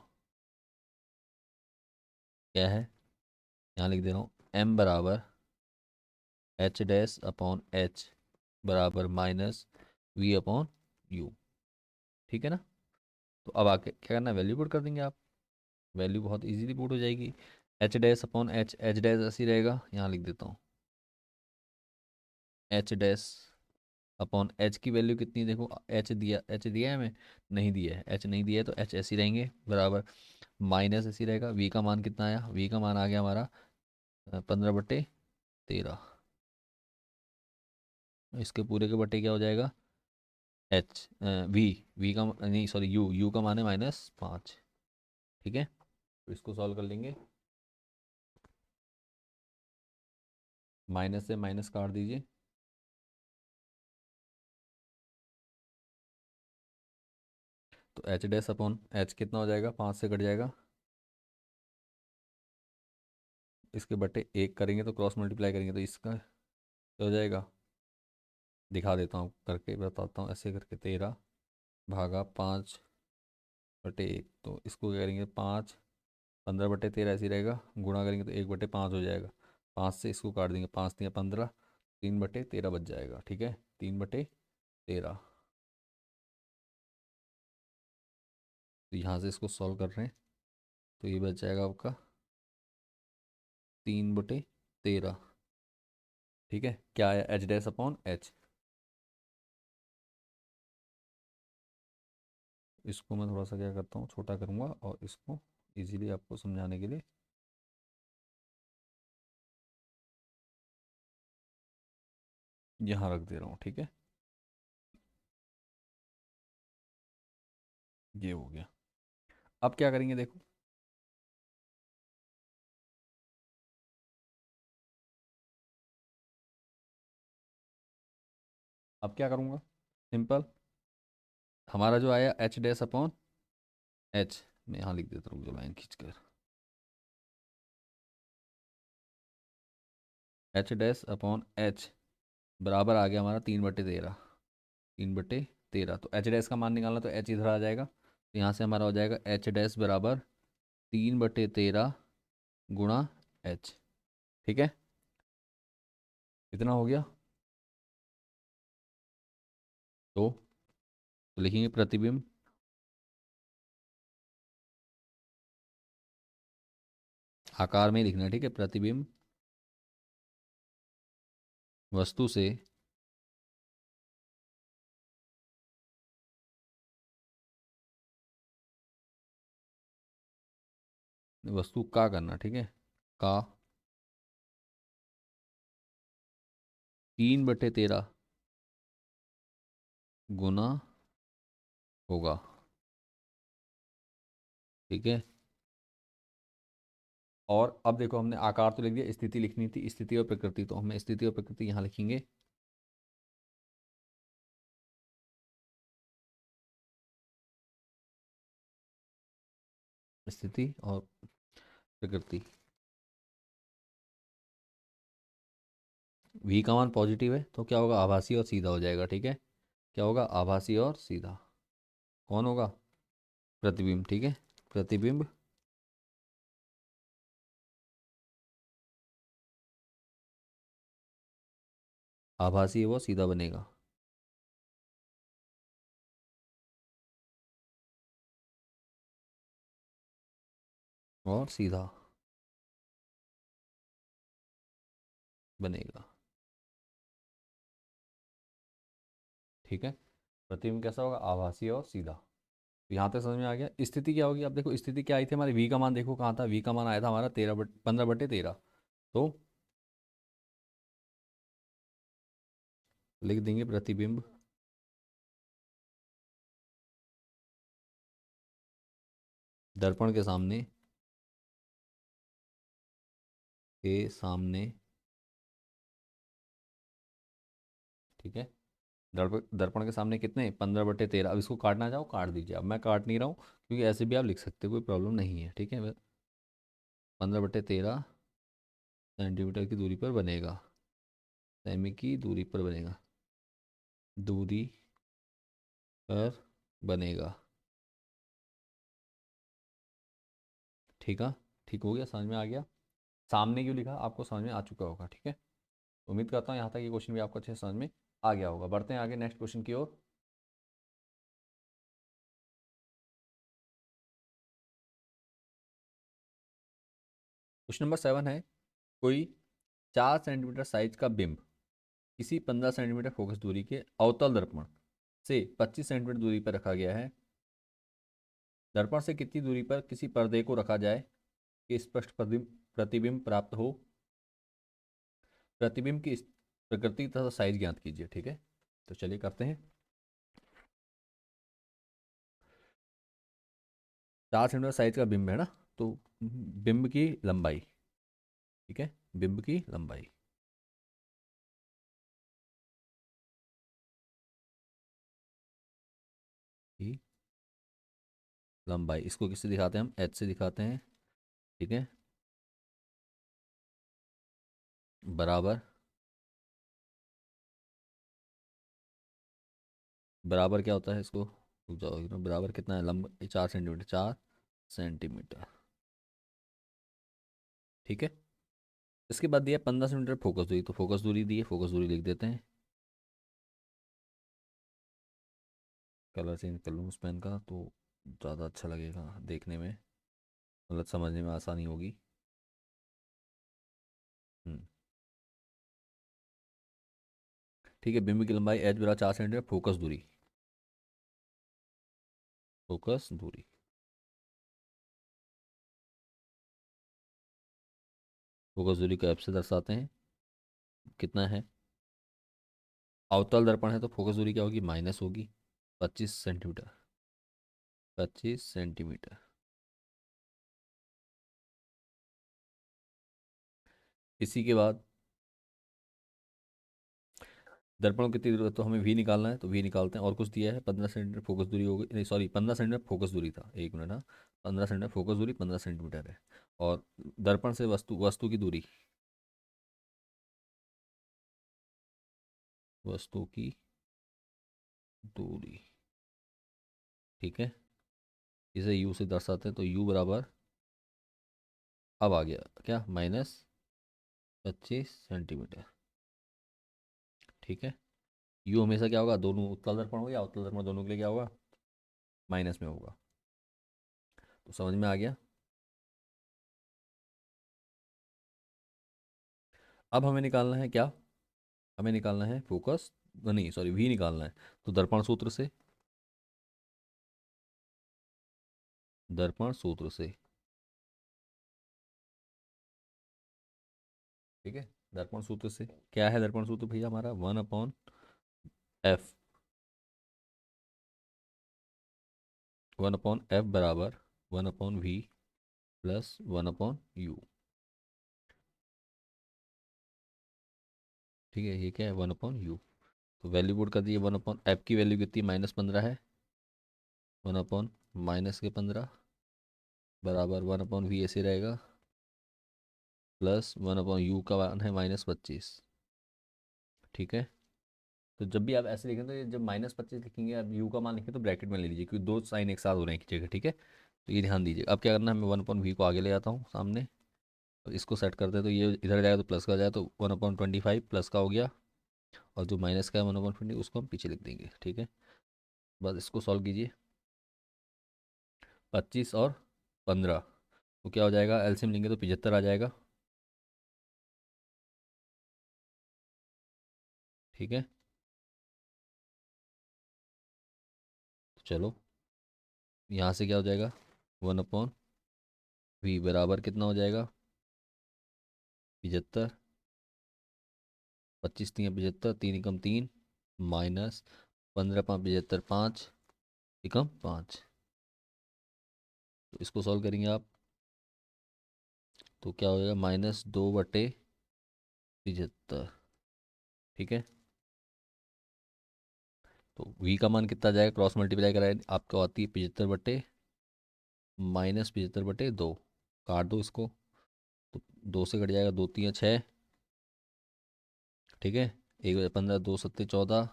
क्या है, यहाँ लिख दे रहा हूँ, m बराबर h डैश अपॉन h बराबर -v/u। ठीक है ना, तो अब आके क्या करना है, वैल्यू पुट कर देंगे आप, वैल्यू बहुत इजीली पुट हो जाएगी, h dash upon h, h dash ऐसी रहेगा, यहाँ लिख देता हूँ, h डैश अपॉन h की वैल्यू कितनी, देखो h दिया है हमें, नहीं दिया है, h नहीं दिया है तो h ऐसी रहेंगे, बराबर माइनस ऐसी रहेगा, v का मान कितना आया, v का मान आ गया हमारा 15/13, इसके पूरे के बट्टे क्या हो जाएगा, h, v का नहीं सॉरी u का मान है -5। ठीक है, तो इसको सॉल्व कर लेंगे, माइनस से माइनस काट दीजिए, तो h डैश अपॉन h कितना हो जाएगा, 5 से कट जाएगा, इसके बट्टे 1 करेंगे तो क्रॉस मल्टीप्लाई करेंगे तो इसका क्या हो जाएगा, दिखा देता हूँ करके बताता हूँ, ऐसे करके 13/5/1, तो इसको क्या करेंगे 5, 15/13 ऐसे ही रहेगा, गुणा करेंगे तो 1/5 हो जाएगा, 5 से इसको काट देंगे, 5 3 15, 3/13 बच जाएगा। ठीक है, 3/13, तो यहाँ से इसको सॉल्व कर रहे हैं, तो ये बच जाएगा आपका 3/13। ठीक है, क्या है एच डैश अपॉन एच। इसको मैं थोड़ा सा क्या करता हूँ, छोटा करूँगा और इसको इजीली आपको समझाने के लिए यहाँ रख दे रहा हूँ। ठीक है, ये हो गया। अब क्या करेंगे देखो, अब क्या करूँगा, सिंपल, हमारा जो आया एच डैश अपॉन एच, मैं यहाँ लिख देता हूँ जो लाइन खींच कर, एच डैश अपॉन एच बराबर आ गया हमारा 3/13। 3/13, तो एच डैश का मान निकालना, तो एच इधर आ जाएगा, तो यहाँ से हमारा हो जाएगा एच डैश बराबर 3/13 गुणा एच। ठीक है, इतना हो गया। तो लिखेंगे प्रतिबिंब आकार में ही लिखना है। ठीक है, प्रतिबिंब वस्तु से वस्तु का करना। ठीक है, का 3/13 गुना होगा। ठीक है, और अब देखो हमने आकार तो लिख दिया, स्थिति लिखनी थी, स्थिति और प्रकृति, तो हमें स्थिति और प्रकृति यहाँ लिखेंगे। स्थिति और प्रकृति, v का मान पॉजिटिव है तो क्या होगा, आभासी और सीधा हो जाएगा। ठीक है, क्या होगा, आभासी और सीधा। कौन होगा, प्रतिबिंब। ठीक है, प्रतिबिंब आभासी है वो सीधा बनेगा। और सीधा बनेगा। ठीक है, प्रतिबिंब कैसा होगा, आभासी और सीधा। तो यहाँ तक समझ में आ गया। स्थिति क्या होगी, अब देखो स्थिति क्या आई थी हमारी, v का मान देखो कहाँ था, v का मान आया था हमारा 15/13। तो लिख देंगे प्रतिबिंब दर्पण के सामने। ठीक है, दर्पण दर्पण के सामने कितने, 15/13। अब इसको काटना चाहो काट दीजिए, अब मैं काट नहीं रहा हूँ क्योंकि ऐसे भी आप लिख सकते हो, कोई प्रॉब्लम नहीं है। ठीक है, 15/13 सेंटीमीटर की दूरी पर बनेगा, सेमी की दूरी पर बनेगा, दूरी पर बनेगा। ठीक है, ठीक हो गया, समझ में आ गया। सामने क्यों लिखा आपको समझ में आ चुका होगा। ठीक है, उम्मीद करता हूँ यहाँ तक ये क्वेश्चन भी आपको अच्छे से समझ में आ गया होगा। बढ़ते हैं आगे नेक्स्ट क्वेश्चन की ओर। क्वेश्चन नंबर 7 है, कोई 4 सेंटीमीटर साइज का बिंब किसी 15 सेंटीमीटर फोकस दूरी के अवतल दर्पण से 25 सेंटीमीटर दूरी पर रखा गया है। दर्पण से कितनी दूरी पर किसी पर्दे को रखा जाए कि स्पष्ट प्रतिबिंब प्राप्त हो। प्रतिबिंब की प्रकृति तथा साइज ज्ञात कीजिए। ठीक है, तो चलिए करते हैं। 4 सेंटीमीटर साइज का बिंब है ना, तो बिंब की लंबाई, ठीक है, बिंब की लंबाई, की लंबाई, इसको किससे दिखाते हैं हम, एच से दिखाते हैं। ठीक है, बराबर, बराबर क्या होता है इसको, रुक जाओ, बराबर कितना है, लंब 4 सेंटीमीटर, 4 सेंटीमीटर। ठीक है, इसके बाद दिया 15 सेंटीमीटर फोकस दूरी, तो फोकस दूरी दी है, फोकस दूरी लिख देते हैं। कलर चेंज कर लूँ उस पेन का, तो ज़्यादा अच्छा लगेगा देखने में, मतलब समझने में आसानी होगी। हम्म, ठीक है। बिंब की लंबाई एच बराबर 4 सेंटीमीटर, फोकस दूरी, फोकस दूरी, फोकस दूरी को एफ से दर्शाते हैं। कितना है? अवतल दर्पण है तो फोकस दूरी क्या होगी? माइनस होगी, 25 सेंटीमीटर, 25 सेंटीमीटर। इसी के बाद दर्पण को कितनी दूर है, तो हमें वी निकालना है, तो वी निकालते हैं। और कुछ दिया है, 15 सेंटीमीटर फोकस दूरी होगी, नहीं सॉरी 15 सेंटीमीटर फोकस दूरी था, 1 मिनट, हाँ। 15 सेंटीमीटर फोकस दूरी, 15 सेंटीमीटर है। और दर्पण से वस्तु वस्तु की दूरी, वस्तु की दूरी, ठीक है, इसे यू से दर्शाते हैं, तो यू बराबर, अब आ गया क्या, -25 सेंटीमीटर, ठीक है। यू हमेशा क्या होगा, दोनों उत्तल दर्पण हो या अवतल दर्पण, दोनों के लिए क्या होगा, माइनस में होगा। तो समझ में आ गया। अब हमें निकालना है क्या, हमें निकालना है फोकस, नहीं सॉरी वी निकालना है। तो दर्पण सूत्र से, दर्पण सूत्र से, ठीक है। दर्पण सूत्र से क्या है, दर्पण सूत्र भैया हमारा 1/f, 1/f बराबर 1/v प्लस 1/u, ठीक है। ये क्या है, 1/u। तो वैल्यू पुट कर दिए, 1/f की वैल्यू कितनी, -15 है, 1/-15 बराबर 1/v ऐसे रहेगा, प्लस 1/u का मान है -25, ठीक है। तो जब भी आप ऐसे लिखें, तो ये जब -25 लिखेंगे, आप यू का मान लिखें तो ब्रैकेट में ले लीजिए, क्योंकि दो साइन एक साथ हो रहे हैं एक जगह, ठीक है। तो ये ध्यान दीजिए। अब क्या करना है, मैं 1/v को आगे ले जाता हूँ सामने, और इसको सेट करते हैं, तो ये इधर जाएगा तो प्लस का जाएगा, तो 1/25 प्लस का हो गया, और जो माइनस का है 1/20 उसको हम पीछे लिख देंगे, ठीक है। बस इसको सॉल्व कीजिए, 25 और 15, तो क्या हो जाएगा, एलसीएम लेंगे तो 75 आ जाएगा, ठीक है। तो चलो, यहाँ से क्या हो जाएगा, 1/v बराबर कितना हो जाएगा, 75, 25×3 = 75, 3 × 3 -15×5 = 5, एकम 5। तो इसको सॉल्व करेंगे आप, तो क्या हो जाएगा, -2/75, ठीक है। तो v का मान कितना जाएगा, क्रॉस मल्टीप्लाई कराए आपको आती है 75/-75/2, काट दो इसको, तो 2 से कट जाएगा, 2×3 = 6, ठीक है। 1×15, 2×7 = 14,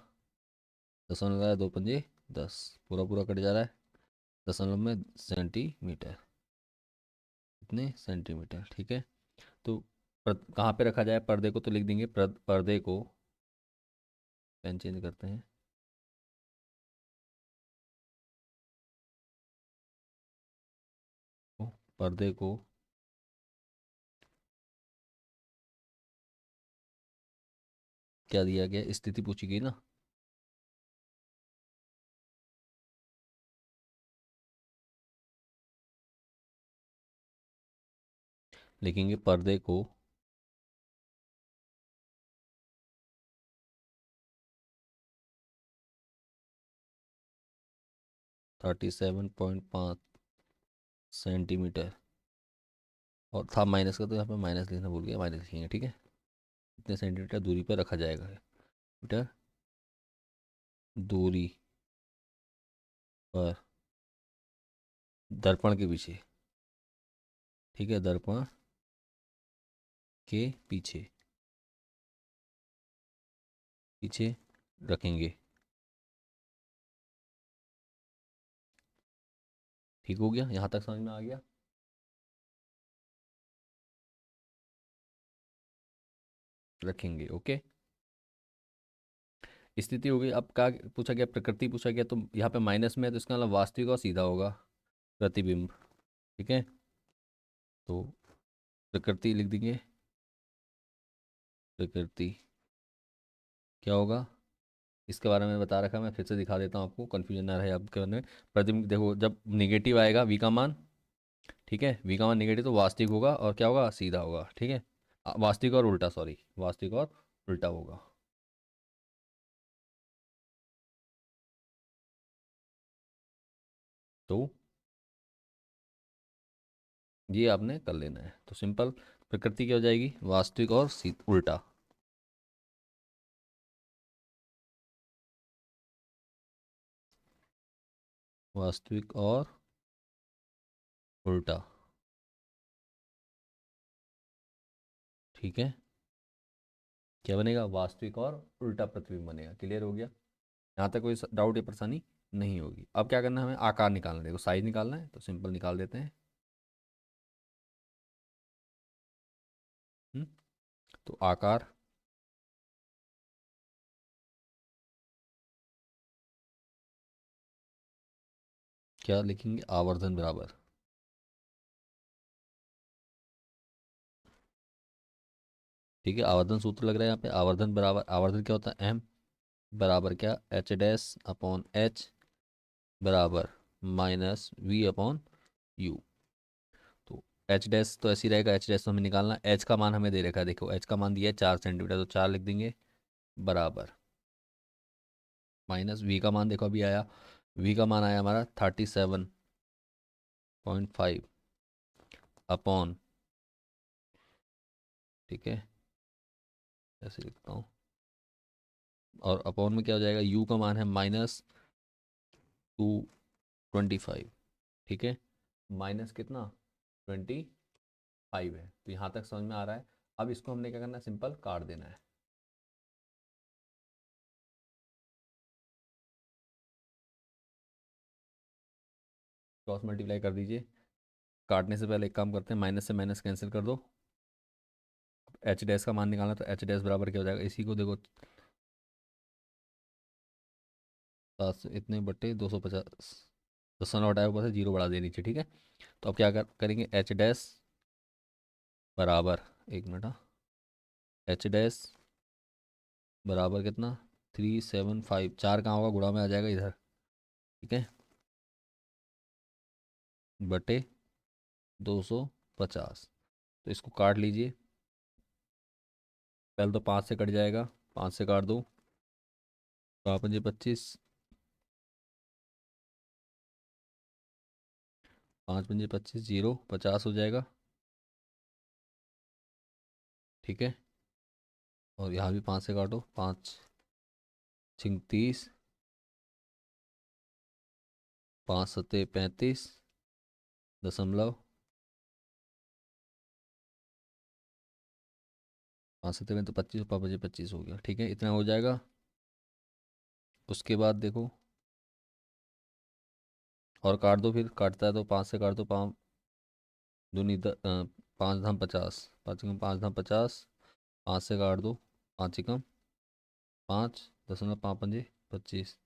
दशमलव लगाया, 2×5 = 10, पूरा पूरा कट जा रहा है, दशमलव में सेंटीमीटर, इतने सेंटीमीटर, ठीक है। तो कहाँ पे रखा जाए, पर्दे को तो लिख देंगे, पर्दे को, पेन चेंज करते हैं, पर्दे को क्या दिया गया, स्थिति पूछी गई ना, लिखेंगे पर्दे को 37.5 सेंटीमीटर, और था माइनस का, तो यहाँ पे माइनस लिखना भूल गया, माइनस लिखेंगे, ठीक है। इतने सेंटीमीटर दूरी पर रखा जाएगा, मीटर दूरी पर, दर्पण के पीछे, ठीक है, दर्पण के पीछे, पीछे रखेंगे, ठीक हो गया, यहाँ तक समझ में आ गया। रखेंगे, ओके। स्थिति हो गई। अब क्या पूछा गया, प्रकृति पूछा गया, तो यहाँ पे माइनस में है तो इसका मतलब वास्तविक और सीधा होगा प्रतिबिंब। ठीक है, तो प्रकृति लिख देंगे। प्रकृति क्या होगा, इसके बारे में बता रखा है, मैं फिर से दिखा देता हूँ आपको, कन्फ्यूजन ना रहे आपके बारे में। प्रतिबिंब देखो, जब निगेटिव आएगा वी का मान, ठीक है, वी का मान निगेटिव तो वास्तविक होगा और क्या होगा, सीधा होगा। ठीक है, वास्तविक और उल्टा, सॉरी, वास्तविक और उल्टा होगा। तो ये आपने कर लेना है, तो सिंपल प्रकृति क्या हो जाएगी, वास्तविक और उल्टा। वास्तविक और उल्टा। ठीक है, क्या बनेगा, वास्तविक और उल्टा प्रतिबिंब बनेगा। क्लियर हो गया, यहाँ तक कोई डाउट या परेशानी नहीं होगी। अब क्या करना है, हमें आकार निकालना है। देखो साइज निकालना है तो सिंपल निकाल देते हैं। हम्म, तो आकार क्या लिखेंगे, आवर्धन बराबर, ठीक है, आवर्धन सूत्र लग रहा है यहाँ पे। आवर्धन बराबर, आवर्धन क्या होता है, एम बराबर क्या, एच डैश अपॉन एच बराबर माइनस वी अपॉन यू। तो एच डैश तो ऐसे ही रहेगा, एच डैश तो हमें निकालना है। एच का मान हमें दे रखा है, देखो एच का मान दिया है 4 सेंटीमीटर, तो 4 लिख देंगे बराबर माइनस वी का मान, देखो अभी आया, वी का मान आया हमारा 37.5 अपॉन, ठीक है, ऐसे लिखता हूँ, और अपॉन में क्या हो जाएगा, यू का मान है -225। ठीक है, माइनस कितना, 25 है। तो यहाँ तक समझ में आ रहा है। अब इसको हमने क्या करना है, सिंपल काट देना है। क्रॉस मल्टीप्लाई कर दीजिए। काटने से पहले एक काम करते हैं, माइनस से माइनस कैंसिल कर दो। एच डैश का मान निकालना, तो एच डैश बराबर क्या हो जाएगा, इसी को देखो, 7 इतने बट्टे 250, 10 हटाया ऊपर से, जीरो बढ़ा दे नीचे। ठीक है, तो अब क्या करेंगे, एच डैश बराबर, एक मिनट, एच डैश बराबर कितना, 375, 4 कहाँ होगा, गुणा में आ जाएगा इधर। ठीक है, बटे 250, तो इसको काट लीजिए। पहले तो 5 से कट जाएगा, 5 से काट दो, 5 पंजे 25, 5 पंजे 25, जीरो 50 हो जाएगा। ठीक है, और यहाँ भी 5 से काटो, 5 छिंग 30, 5 सत्ते 35 दशमलव, 5 सत्ते में तो 25, 5 पंजे 25 हो गया। ठीक है, इतना हो जाएगा। उसके बाद देखो, और काट दो, फिर काटता है तो 5 से काट दो, 5 दूनी 5 धाम 50, 5 एकम 5 धाम 50, 5 से काट दो, 5 एकम 5 दशमलव 5 पंजे 25।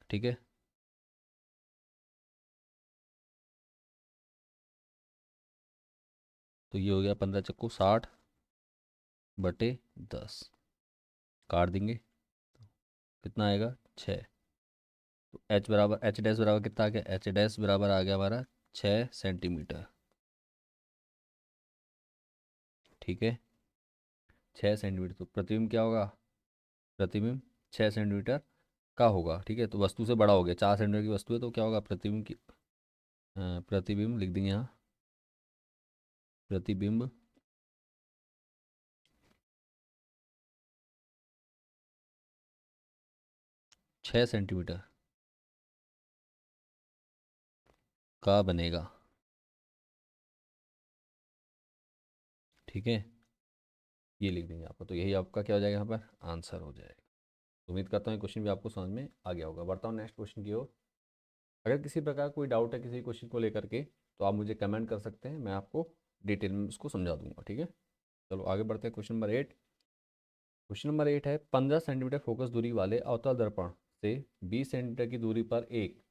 ठीक है, तो ये हो गया 15 चक्कू 60/10, काट देंगे, कितना आएगा, 6। तो एच बराबर, एच डैश बराबर कितना आ गया, एच डैश बराबर आ गया हमारा 6 सेंटीमीटर। ठीक है, 6 सेंटीमीटर, तो प्रतिबिंब क्या होगा, प्रतिबिंब 6 सेंटीमीटर का होगा। ठीक है, तो वस्तु से बड़ा हो गया, 4 सेंटीमीटर की वस्तु है तो क्या होगा, प्रतिबिंब की, प्रतिबिंब लिख देंगे यहाँ, प्रतिबिंब 6 सेंटीमीटर का बनेगा। ठीक है, ये लिख देंगे आपको, तो यही आपका क्या हो जाएगा, यहाँ पर आंसर हो जाएगा। तो उम्मीद करता हूँ ये क्वेश्चन भी आपको समझ में आ गया होगा। बढ़ता हूँ नेक्स्ट क्वेश्चन की ओर। अगर किसी प्रकार कोई डाउट है किसी क्वेश्चन को लेकर के, तो आप मुझे कमेंट कर सकते हैं, मैं आपको डिटेल में उसको समझा दूंगा। ठीक है, चलो आगे बढ़ते हैं, क्वेश्चन नंबर 8। क्वेश्चन नंबर 8 है 15 सेंटीमीटर फोकस दूरी वाले अवतल दर्पण से 20 सेंटीमीटर की दूरी पर एक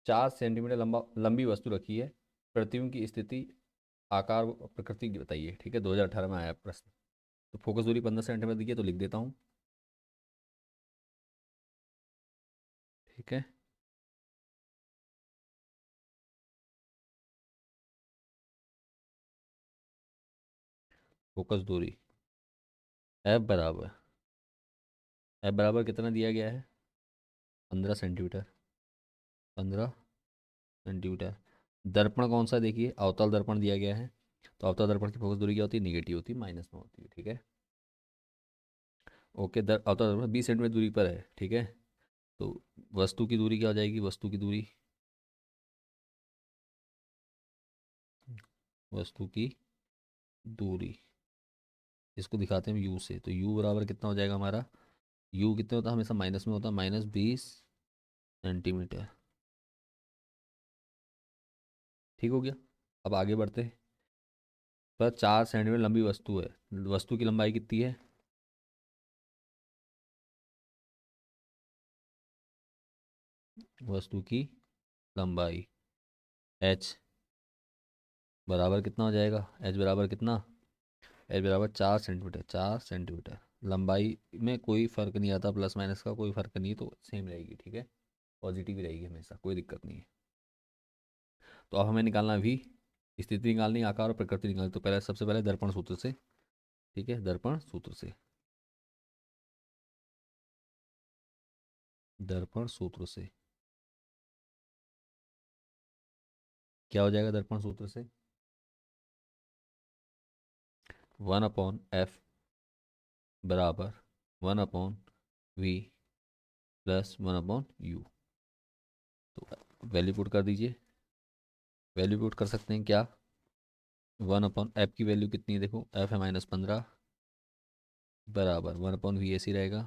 4 सेंटीमीटर लंबी वस्तु रखी है। प्रतिबिंब की स्थिति, आकार व प्रकृति की बताइए। ठीक है, 2018 में आया प्रश्न। तो फोकस दूरी 15 सेंटीमीटर दी है, तो लिख देता हूँ। ठीक है, फोकस दूरी एफ बराबर कितना दिया गया है? 15 सेंटीमीटर। 15 सेंटीमीटर। दर्पण कौन सा है? देखिए, अवतल दर्पण दिया गया है। तो अवतल दर्पण की फोकस दूरी क्या होती है? निगेटिव होती है, माइनस में होती है। ठीक है, ओके। अवतल दर्पण 20 सेंटीमीटर दूरी पर है। ठीक है, तो वस्तु की दूरी क्या हो जाएगी? वस्तु की दूरी इसको दिखाते हैं यू से। तो यू बराबर कितना हो जाएगा हमारा? यू कितने होता है? हमेशा माइनस में होता है, -20 सेंटीमीटर। ठीक हो गया। अब आगे बढ़ते हैं। पर 4 सेंटीमीटर लंबी वस्तु है। वस्तु की लंबाई कितनी है? वस्तु की लंबाई h बराबर कितना हो जाएगा? h बराबर कितना? h बराबर 4 सेंटीमीटर। 4 सेंटीमीटर लंबाई में कोई फ़र्क नहीं आता, प्लस माइनस का कोई फ़र्क नहीं, तो सेम रहेगी। ठीक है, पॉजिटिव ही रहेगी हमेशा, कोई दिक्कत नहीं है। तो अब हमें निकालना भी स्थिति निकालनी, आकार और प्रकृति निकालनी। तो पहले, सबसे पहले दर्पण सूत्र से। ठीक है, दर्पण सूत्र से। दर्पण सूत्र से क्या हो जाएगा? दर्पण सूत्र से 1/f बराबर 1/v प्लस 1/u। तो वैल्यू पुट कर दीजिए। वैल्यू पुट कर सकते हैं क्या? 1/f की वैल्यू कितनी है? देखो, f है -15 बराबर 1/v ऐसी रहेगा,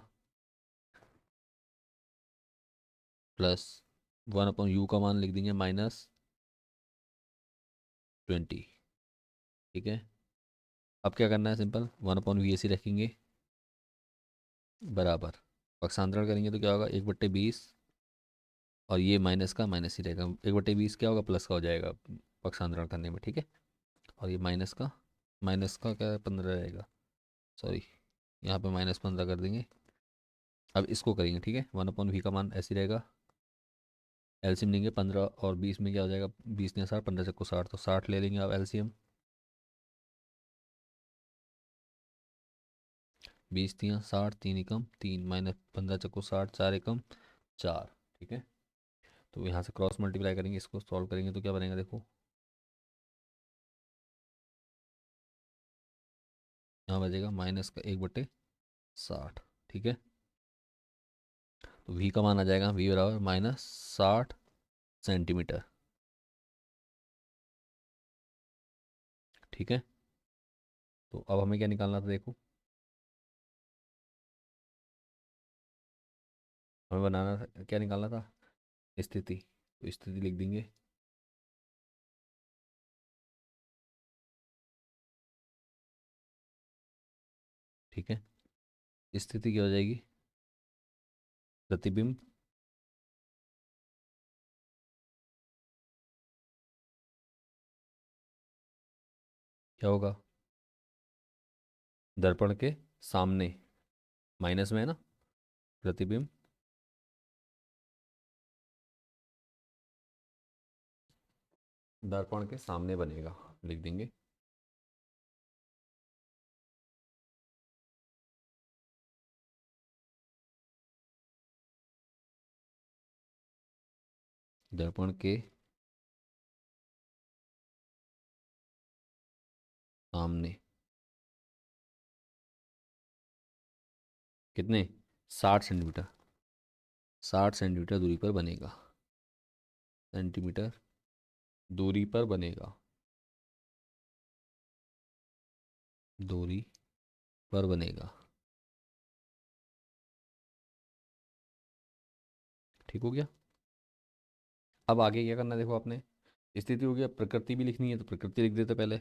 प्लस 1/u का मान लिख देंगे -20। ठीक है, अब क्या करना है? सिंपल, 1/v ऐसी रखेंगे बराबर, पक्षांतरण करेंगे तो क्या होगा? 1/20। और ये माइनस का माइनस ही रहेगा। 1/20 क्या होगा? प्लस का हो जाएगा पक्षांतरण करने में। ठीक है, और ये माइनस का क्या, 15 रहेगा। सॉरी, यहाँ पे -15 कर देंगे। अब इसको करेंगे। ठीक है, 1/v का मान ऐसे रहेगा। एलसीएम लेंगे, 15 और 20 में क्या हो जाएगा? 20 ने 60, 15 × 60, तो 60 ले लेंगे आप एलसीएम। 20 × 3 = 60, 3 एकम 3, -15 × 60, 4 एकम 4। ठीक है, तो यहाँ से क्रॉस मल्टीप्लाई करेंगे, इसको सॉल्व करेंगे तो क्या बनेगा? देखो, यहाँ बचेगा माइनस का 1/60। ठीक है, तो v का मान आ जाएगा, v बराबर -60 सेंटीमीटर। ठीक है, तो अब हमें क्या निकालना था? देखो, हमें बनाना था, क्या निकालना था? स्थिति। तो स्थिति लिख देंगे। ठीक है, स्थिति क्या हो जाएगी? प्रतिबिंब क्या होगा? दर्पण के सामने, माइनस में है ना, प्रतिबिंब दर्पण के सामने बनेगा, लिख देंगे। दर्पण के सामने कितने? 60 सेंटीमीटर। 60 सेंटीमीटर दूरी पर बनेगा। सेंटीमीटर दूरी पर बनेगा। दूरी पर बनेगा। ठीक हो गया। अब आगे क्या करना है? देखो, आपने स्थिति हो गया, प्रकृति भी लिखनी है, तो प्रकृति लिख देते पहले।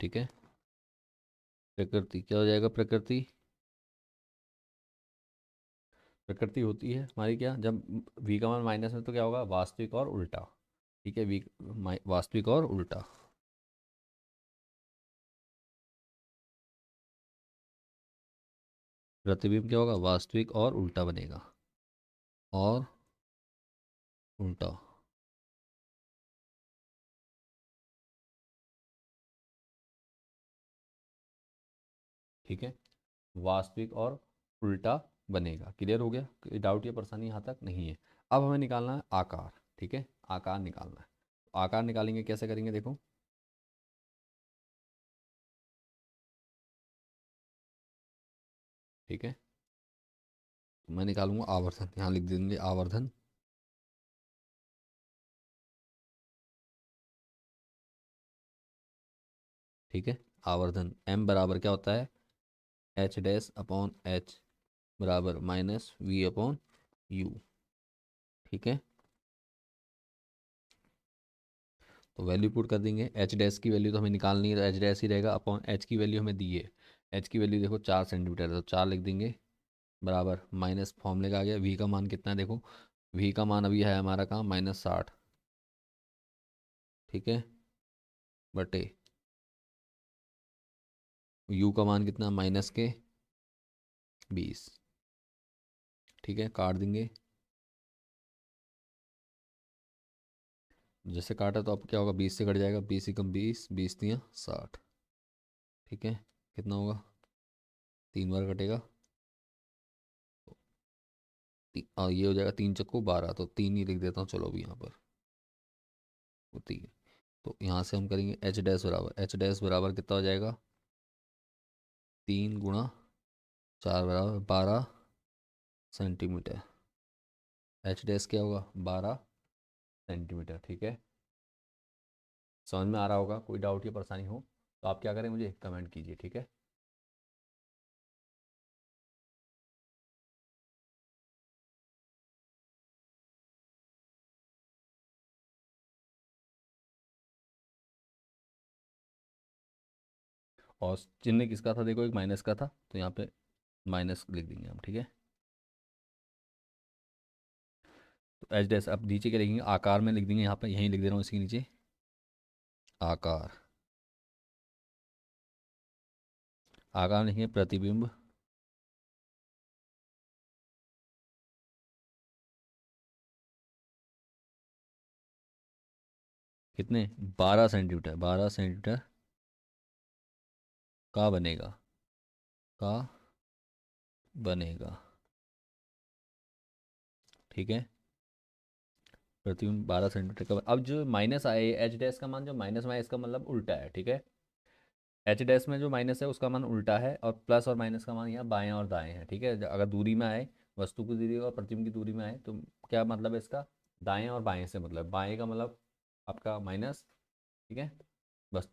ठीक है। प्रकृति क्या हो जाएगा? प्रकृति, प्रकृति होती है हमारी क्या, जब v का मान माइनस में तो क्या होगा? वास्तविक और उल्टा। ठीक है, v वास्तविक और उल्टा। प्रतिबिंब क्या होगा? वास्तविक और उल्टा बनेगा, और उल्टा। ठीक है, वास्तविक और उल्टा बनेगा। क्लियर हो गया? कोई डाउट या परेशानी यहाँ तक नहीं है। अब हमें निकालना है आकार। ठीक है, आकार निकालना है। आकार निकालेंगे, कैसे करेंगे देखो। ठीक है, तो मैं निकालूंगा आवर्धन, यहाँ लिख देंगे आवर्धन। ठीक है, आवर्धन m बराबर क्या होता है? एच डैश अपॉन एच बराबर माइनस वी अपॉन यू। ठीक है, तो वैल्यू पुट कर देंगे। एच डैश की वैल्यू तो हमें निकालनी है, तो एच डैश ही रहेगा अपॉन एच की वैल्यू हमें दी है। एच की वैल्यू देखो 4 सेंटीमीटर है, तो 4 लिख देंगे बराबर माइनस फॉर्मूले का आ गया। वी का मान कितना है देखो, वी का मान अभी है हमारा कहाँ? -60। ठीक है, बटे यू का मान कितना? -20। ठीक है, काट देंगे। जैसे काटा तो अब क्या होगा? 20 से कट जाएगा, 20 ही कम 20, 20 दिया 60। ठीक है, कितना होगा? 3 बार कटेगा, और ये हो जाएगा 3 चक्कू 12, तो 3 ही लिख देता हूँ चलो अभी यहाँ पर, वो 3। तो यहाँ से हम करेंगे एच डैश बराबर, एच डैश बराबर कितना हो जाएगा? 3 × 4 बराबर 12 सेंटीमीटर। एच डैश क्या होगा? 12 सेंटीमीटर। ठीक है, समझ में आ रहा होगा? कोई डाउट या परेशानी हो तो आप क्या करें, मुझे कमेंट कीजिए। ठीक है, और चिन्ह किसका था देखो, एक माइनस का था, तो यहाँ पे माइनस लिख देंगे हम। ठीक है, तो एच डैश अब नीचे क्या लिखेंगे? आकार में लिख देंगे, यहाँ पे यहीं लिख दे रहा हूँ इसके नीचे, आकार। आकार लिखेंगे प्रतिबिंब, कितने? 12 सेंटीमीटर, 12 सेंटीमीटर का बनेगा, का बनेगा। ठीक है, प्रतिबिंब 12 सेंटीमीटर का अब जो माइनस आए, एच डैश का मान जो माइनस में है इसका मतलब उल्टा है। ठीक है, एच डैश में जो माइनस है उसका मान उल्टा है, और प्लस और माइनस का मान यहाँ बाएं और दाएं है। ठीक है, अगर दूरी में आए, वस्तु की दूरी और प्रतिबिंब की दूरी में आए, तो क्या मतलब है इसका? दाएं और बाएं से मतलब, बाएं का मतलब आपका माइनस। ठीक है, बस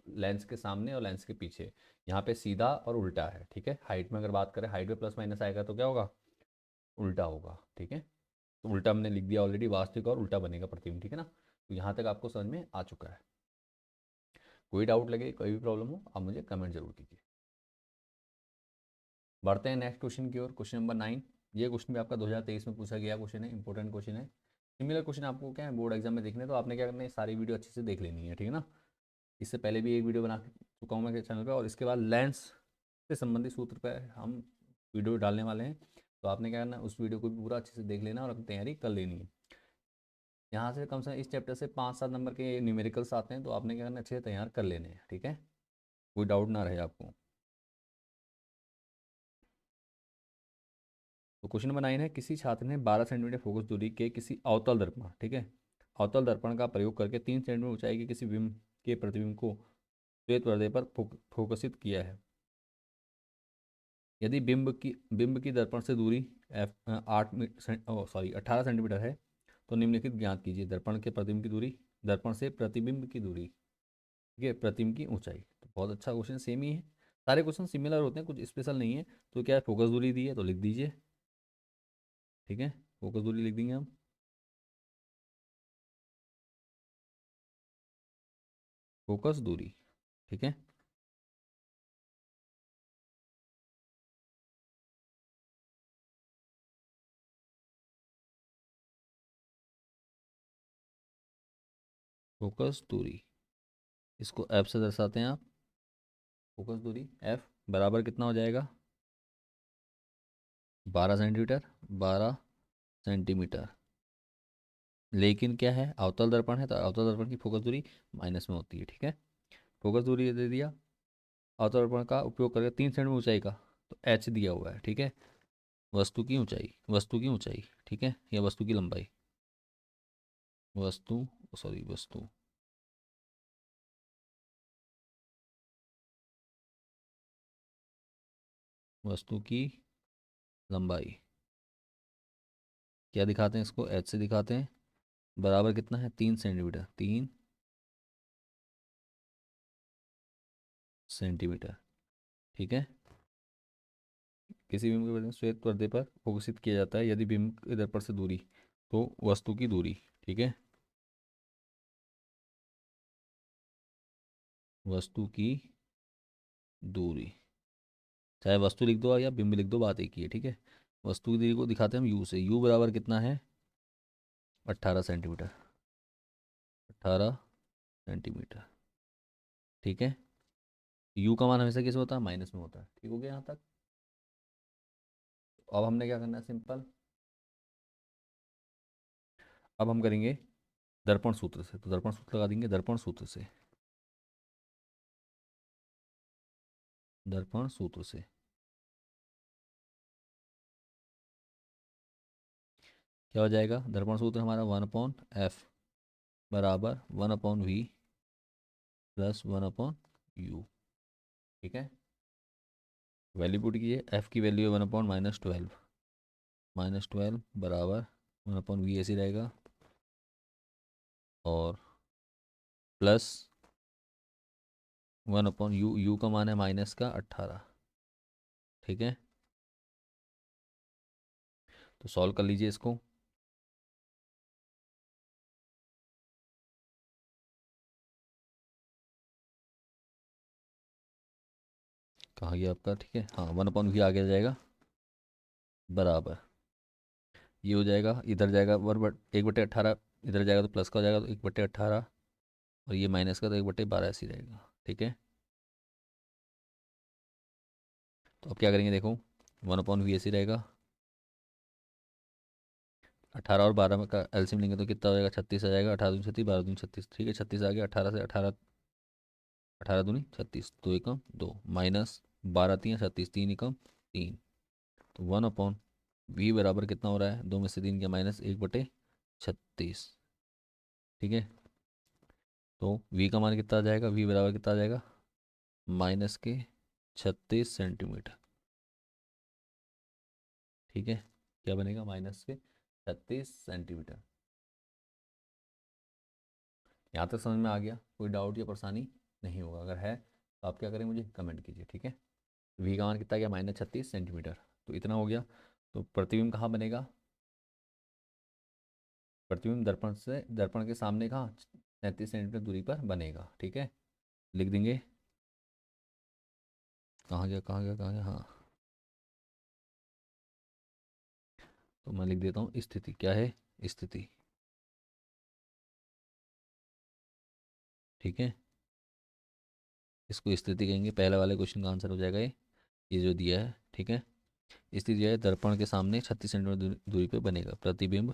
लेंस के सामने और लेंस के पीछे, यहाँ पे सीधा और उल्टा है। ठीक है, हाइट में अगर बात करें, हाइट में प्लस माइनस आएगा तो क्या होगा? उल्टा होगा। ठीक है, तो उल्टा हमने लिख दिया ऑलरेडी, वास्तविक और उल्टा बनेगा प्रतिबिंब। ठीक है ना, तो यहाँ तक आपको समझ में आ चुका है। कोई डाउट लगे, कोई भी प्रॉब्लम हो, आप मुझे कमेंट जरूर कीजिए। बढ़ते हैं नेक्स्ट क्वेश्चन की ओर, क्वेश्चन नंबर 9। ये क्वेश्चन भी आपका 2023 में पूछा गया क्वेश्चन है, इंपॉर्टेंट क्वेश्चन है। सिमिलर क्वेश्चन आपको क्या है बोर्ड एग्जाम में देखने, तो आपने क्या करना है, सारी वीडियो अच्छे से देख लेनी है। ठीक है ना, इससे पहले भी एक वीडियो बना चुका हूँ मैं चैनल पे, और इसके बाद लेंस से संबंधित सूत्र पर हम वीडियो डालने वाले हैं। तो आपने क्या करना है, उस वीडियो को भी पूरा अच्छे से देख लेना और अपनी तैयारी कर लेनी है। यहाँ से कम से कम इस चैप्टर से 5-7 नंबर के न्यूमेरिकल्स आते हैं, तो आपने क्या करना है, अच्छे से तैयार कर लेने हैं। ठीक है, कोई डाउट ना रहे आपको। तो क्वेश्चन नंबर 9 है, किसी छात्र ने 12 सेंटीमीटर फोकस दूरी के किसी अवतल दर्पण, ठीक है, अवतल दर्पण का प्रयोग करके 3 सेंटीमीटर ऊंचाई के किसी बिंब के प्रतिबिंब को श्वेत पर्दे पर फोकसित किया है। यदि बिंब की दर्पण से दूरी एफ 18 सेंटीमीटर है, तो निम्नलिखित ज्ञात कीजिए। दर्पण के प्रतिबिंब की दूरी, दर्पण से प्रतिबिंब की दूरी, ठीक है, प्रतिबिंब की ऊंचाई। तो बहुत अच्छा क्वेश्चन, सेम ही है, सारे क्वेश्चन सिमिलर होते हैं, कुछ स्पेशल नहीं है। तो क्या है, फोकस दूरी दी है तो लिख दीजिए। ठीक है, फोकस दूरी लिख देंगे हम, फोकस दूरी। ठीक है, फोकस दूरी, इसको एफ से दर्शाते हैं आप। फोकस दूरी एफ बराबर कितना हो जाएगा, 12 सेंटीमीटर, 12 सेंटीमीटर। लेकिन क्या है, अवतल दर्पण है तो अवतल दर्पण की फोकस दूरी माइनस में होती है, ठीक है। फोकस दूरी दे दिया, अवतल दर्पण का उपयोग करके 3 सेंटीमीटर ऊंचाई का, तो एच दिया हुआ है, ठीक है। वस्तु की ऊंचाई, वस्तु की ऊंचाई, ठीक है, या वस्तु की लंबाई, वस्तु, सॉरी वस्तु, वस्तु की लंबाई, क्या दिखाते हैं इसको, एच से दिखाते हैं। बराबर कितना है, 3 सेंटीमीटर, 3 सेंटीमीटर, ठीक है। किसी बिंब के प्रति श्वेत पर्दे पर फोकसित किया जाता है यदि बिंब के दर्पण से दूरी, तो वस्तु की दूरी, ठीक है, वस्तु की दूरी, चाहे वस्तु लिख दो या बिंब लिख दो, बात एक ही है, ठीक है। वस्तु की दूरी को दिखाते हैं हम यू से, यू बराबर कितना है, 18 सेंटीमीटर, 18 सेंटीमीटर, ठीक है। यू का मान हमेशा किस में होता है, माइनस में होता है, ठीक हो गया यहाँ तक। अब हमने क्या करना है, सिंपल, अब हम करेंगे दर्पण सूत्र से, तो दर्पण सूत्र लगा देंगे, दर्पण सूत्र से, दर्पण सूत्र से क्या हो जाएगा, दर्पण सूत्र हमारा 1/f बराबर 1/v प्लस 1/u, ठीक है। वैल्यू पुट कीजिए, एफ की वैल्यू है 1/-12, -12 बराबर 1/v ऐसे रहेगा, और प्लस 1/u, यू का मान है माइनस का 18, ठीक है। तो सॉल्व कर लीजिए इसको, कहाँ गया आपका, ठीक है, हाँ 1/v आगे आ जाएगा, बराबर ये हो जाएगा, इधर जाएगा 1/18, इधर जाएगा तो प्लस का हो जाएगा, तो 1/18, और ये माइनस का तो 1/12 ऐसे ही रहेगा, ठीक है। तो अब क्या करेंगे देखो, 1/v ऐसे ही रहेगा, 18 और 12 का एलसीएम लेंगे तो कितना हो जाएगा, 36 आ जाएगा, 18 दूनी 36, 12 दूनी 36, ठीक है, 36 आ गया, 18 से 18, 18 दूनी 36, 2 एकम 2, माइनस 12 3 36, 3 एकम 3, तो 1/v बराबर कितना हो रहा है, 2 में से 3 के माइनस 1/36, ठीक है। तो v का मान कितना आ जाएगा, v बराबर कितना आ जाएगा, माइनस के 36 सेंटीमीटर, ठीक है। क्या बनेगा, माइनस के 36 सेंटीमीटर। यहाँ तक समझ में आ गया, कोई डाउट या परेशानी नहीं होगा, अगर है तो आप क्या करें, मुझे कमेंट कीजिए, ठीक है। वी का मान कितना गया, -36 सेंटीमीटर, तो इतना हो गया। तो प्रतिबिंब कहाँ बनेगा, प्रतिबिंब दर्पण से, दर्पण के सामने कहाँ, 37 सेंटीमीटर दूरी पर बनेगा, ठीक है। लिख देंगे, कहाँ गया, कहाँ गया, कहाँ गया, हाँ, तो मैं लिख देता हूँ, स्थिति क्या है, स्थिति, ठीक है। इसको स्थिति कहेंगे, पहले वाले क्वेश्चन का आंसर हो जाएगा ये जो दिया है, ठीक है। स्थिति जो है, दर्पण के सामने 36 सेंटीमीटर दूरी पे बनेगा प्रतिबिंब,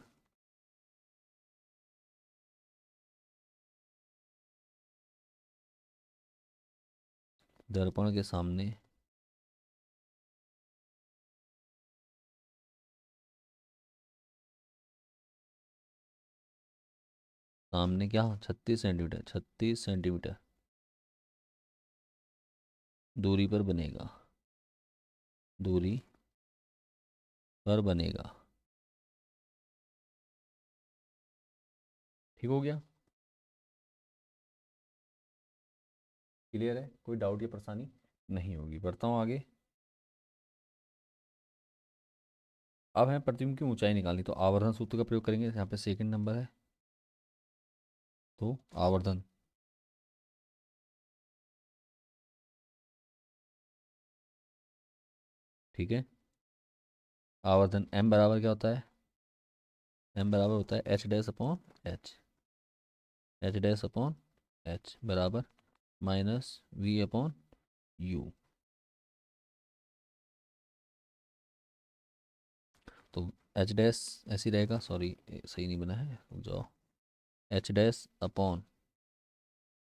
दर्पण के सामने सामने क्या, 36 सेंटीमीटर, 36 सेंटीमीटर दूरी पर बनेगा, दूरी पर बनेगा, ठीक हो गया, क्लियर है, कोई डाउट या परेशानी नहीं होगी। बढ़ता हूँ आगे। अब हमें प्रतिबिंब की ऊंचाई निकालनी, तो आवर्धन सूत्र का प्रयोग करेंगे, यहाँ पे सेकंड नंबर है, तो आवर्धन, ठीक है। आवर्धन m बराबर क्या होता है, m बराबर होता है h dash upon h, H dash upon H बराबर माइनस वी अपॉन यू। तो एच डैश ऐसे ही रहेगा, सॉरी सही नहीं बना है, रुक जाओ। एच डैश अपॉन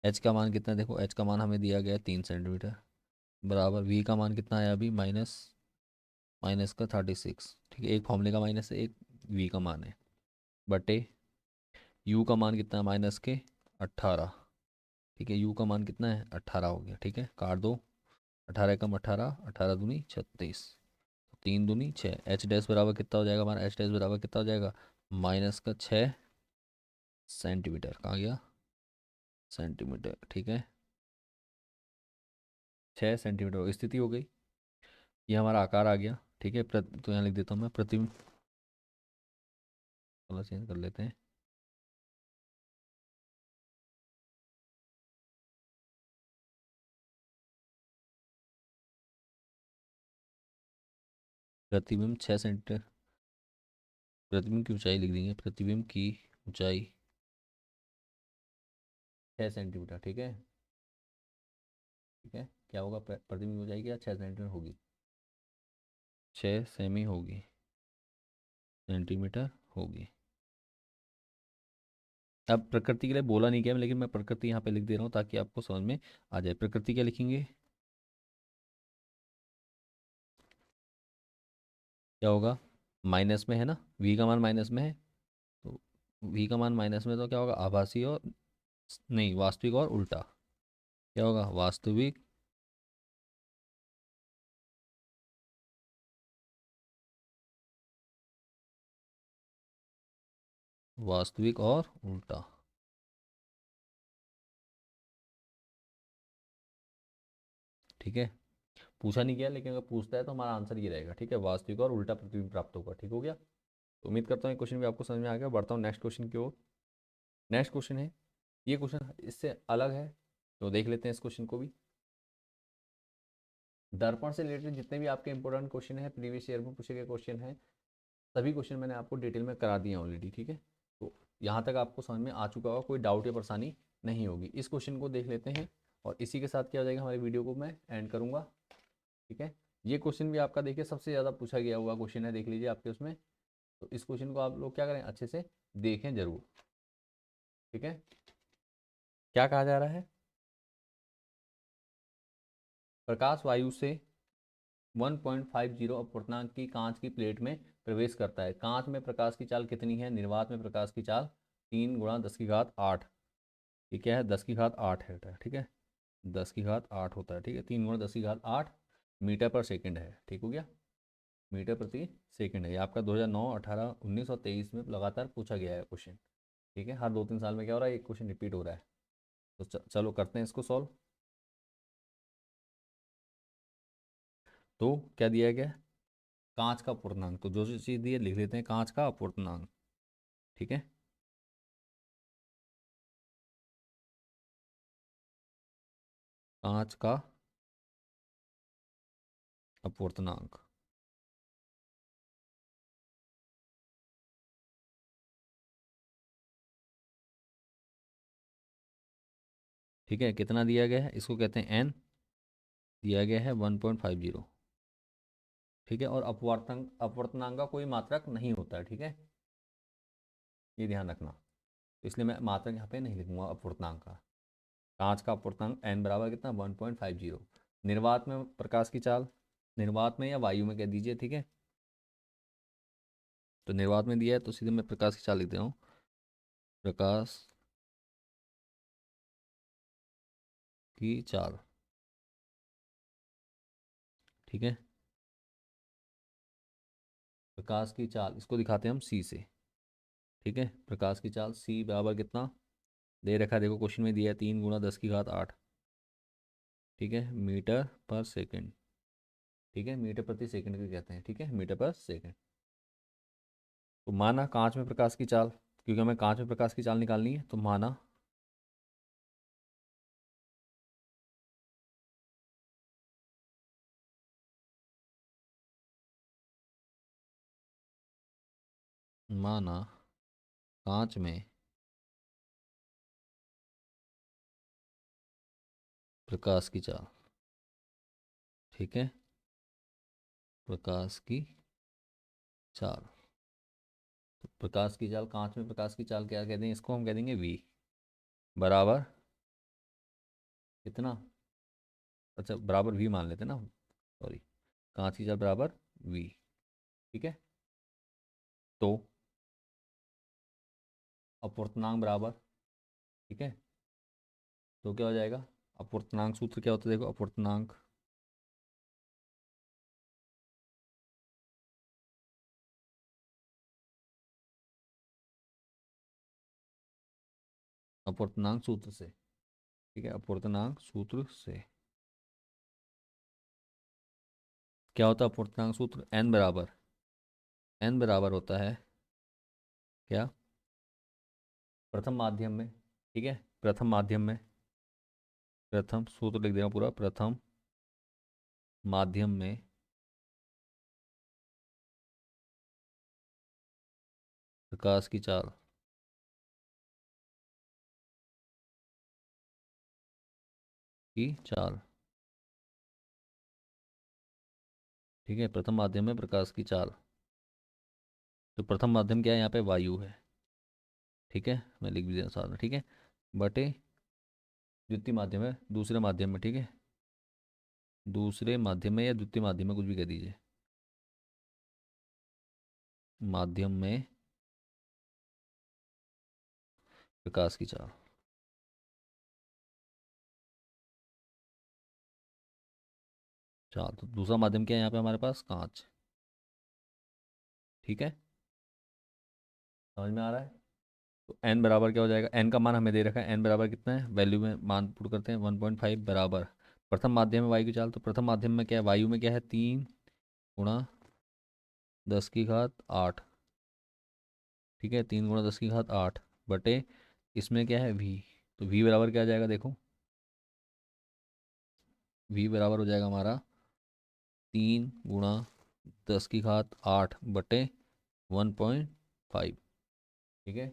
एच का मान कितना है, देखो एच का मान हमें दिया गया है 3 सेंटीमीटर, बराबर वी का मान कितना आया अभी, माइनस माइनस का 36। ठीक है, एक फॉर्मूले का माइनस है, एक वी का मान है, बटे यू का मान कितना है, माइनस के 18। ठीक है, यू का मान कितना है 18 हो गया। ठीक है, काट दो, 18 कम 18, 18 दूनी 36, 3 दूनी 6। एच डैश बराबर कितना हो जाएगा हमारा, एच डैश बराबर कितना हो जाएगा, माइनस का 6 सेंटीमीटर। कहाँ गया, सेंटीमीटर। ठीक है, 6 सेंटीमीटर स्थिति हो गई, ये हमारा आकार आ गया। ठीक है, तो यहाँ लिख देता हूँ मैं प्रतिबिंब, कलर चेंज कर लेते हैं। प्रतिबिंब 6 सेंटीमीटर, प्रतिबिंब की ऊंचाई लिख देंगे, प्रतिबिंब की ऊंचाई 6 सेंटीमीटर। ठीक है, ठीक है, क्या होगा, प्रतिबिंब हो जाएगी या 6 सेंटीमीटर होगी, 6 सेमी होगी, सेंटीमीटर होगी। अब प्रकृति के लिए बोला नहीं गया, लेकिन मैं प्रकृति यहाँ पे लिख दे रहा हूँ ताकि आपको समझ में आ जाए। प्रकृति क्या लिखेंगे, क्या होगा, माइनस में है ना, वी का मान माइनस में है, तो वी का मान माइनस में तो क्या होगा, आभासी और नहीं वास्तविक और उल्टा, क्या होगा, वास्तविक वास्तविक और उल्टा। ठीक है, पूछा नहीं गया, लेकिन अगर पूछता है तो हमारा आंसर ये रहेगा। ठीक है, वास्तविक और उल्टा प्रतिबिंब प्राप्त होगा। ठीक हो गया, तो उम्मीद करता हूँ ये क्वेश्चन भी आपको समझ में आ गया। बढ़ता हूँ नेक्स्ट क्वेश्चन की ओर। नेक्स्ट क्वेश्चन है, ये क्वेश्चन इससे अलग है, तो देख लेते हैं इस क्वेश्चन को भी। दर्पण से रिलेटेड जितने भी आपके इंपॉर्टेंट क्वेश्चन है, प्रीवियस ईयर में पूछे गए क्वेश्चन हैं, सभी क्वेश्चन मैंने आपको डिटेल में करा दिए ऑलरेडी। ठीक है, तो यहाँ तक आपको समझ में आ चुका होगा, कोई डाउट या परेशानी नहीं होगी। इस क्वेश्चन को देख लेते हैं और इसी के साथ क्या हो जाएगा, हमारी वीडियो को मैं एंड करूँगा। ठीक है, ये क्वेश्चन भी आपका देखिए सबसे ज़्यादा पूछा गया हुआ क्वेश्चन है, देख लीजिए आपके उसमें। तो इस क्वेश्चन को आप लोग क्या करें, अच्छे से देखें जरूर। ठीक है, क्या कहा जा रहा है, प्रकाश वायु से 1.50 अपूर्णांक की कांच की प्लेट में प्रवेश करता है, कांच में प्रकाश की चाल कितनी है, निर्वात में प्रकाश की चाल 3 × 10⁸ ये क्या है, 10⁸ है। ठीक है, 10⁸ होता है। ठीक है, 3 × 10⁸ मीटर पर सेकंड है। ठीक हो गया, मीटर प्रति सेकंड है। ये आपका 2009, 18, 19 और 23 में लगातार पूछा गया है क्वेश्चन। ठीक है, हर 2-3 साल में क्या हो रहा है, एक क्वेश्चन रिपीट हो रहा है। तो चलो करते हैं इसको सॉल्व। तो क्या दिया गया है, कांच का अपूर्णांक, तो जो जो चीज़ दी है लिख लेते हैं, कांच का अपूर्णांक। ठीक है, कांच का अपूर्णांक। ठीक है, कितना दिया गया है, इसको कहते हैं एन, दिया गया है 1.50। ठीक है, और अपवर्तनांक, अपवर्तनांक का कोई मात्रक नहीं होता है। ठीक है, ये ध्यान रखना, तो इसलिए मैं मात्रक यहाँ पे नहीं लिखूंगा अपवर्तनांक का। कांच का अपवर्तनांक एन बराबर कितना, 1.50। निर्वात में प्रकाश की चाल, निर्वात में या वायु में कह दीजिए। ठीक है, तो निर्वात में दिया है तो सीधे मैं प्रकाश की चाल लिख दे रहा हूँ, प्रकाश की चाल। ठीक है, प्रकाश की चाल इसको दिखाते हैं हम सी से। ठीक है, प्रकाश की चाल सी बराबर कितना दे रखा है, देखो क्वेश्चन में दिया है 3 × 10⁸। ठीक है, मीटर पर सेकंड। ठीक है, मीटर प्रति सेकंड के कहते हैं। ठीक है, मीटर पर सेकंड। तो माना कांच में प्रकाश की चाल, क्योंकि हमें कांच में प्रकाश की चाल निकालनी है, तो माना माना कांच में प्रकाश की चाल, ठीक है, प्रकाश की चाल। तो प्रकाश की चाल, कांच में प्रकाश की चाल क्या कहते हैं, इसको हम कह देंगे v बराबर कितना, अच्छा बराबर v मान लेते हैं ना, सॉरी, कांच की चाल बराबर v, ठीक है। तो अपवर्तनांक बराबर, ठीक है, तो क्या हो जाएगा, अपवर्तनांक सूत्र क्या होता है, देखो अपवर्तनांक, अपवर्तनांक सूत्र से, ठीक है, अपवर्तनांक सूत्र से क्या होता है, अपवर्तनांक सूत्र n बराबर होता है क्या, प्रथम माध्यम में, ठीक है, प्रथम माध्यम में, प्रथम सूत्र लिख देना पूरा, प्रथम माध्यम में प्रकाश की चाल की चाल, ठीक है, प्रथम माध्यम में प्रकाश की चाल। तो प्रथम माध्यम क्या है, यहाँ पे वायु है, ठीक है, मैं लिख भी देना साथ में, ठीक है, बटे द्वितीय माध्यम है, दूसरे माध्यम में, ठीक है, दूसरे माध्यम में या द्वितीय माध्यम में कुछ भी कह दीजिए, माध्यम में प्रकाश की चाल, चाल। तो दूसरा माध्यम क्या है यहाँ पे हमारे पास, कांच, ठीक है, समझ में आ रहा है। तो n बराबर क्या हो जाएगा, n का मान हमें दे रखा है, n बराबर कितना है, वैल्यू में मान पुट करते हैं 1.5 बराबर प्रथम माध्यम में वायु की चाल, तो प्रथम माध्यम में क्या है, वायु में क्या है, 3 × 10⁸, ठीक है, 3 × 10⁸ बटे इसमें क्या है v, तो v बराबर क्या आ जाएगा देखो, v बराबर हो जाएगा हमारा 3 × 10⁸ बटे 1.5, ठीक है,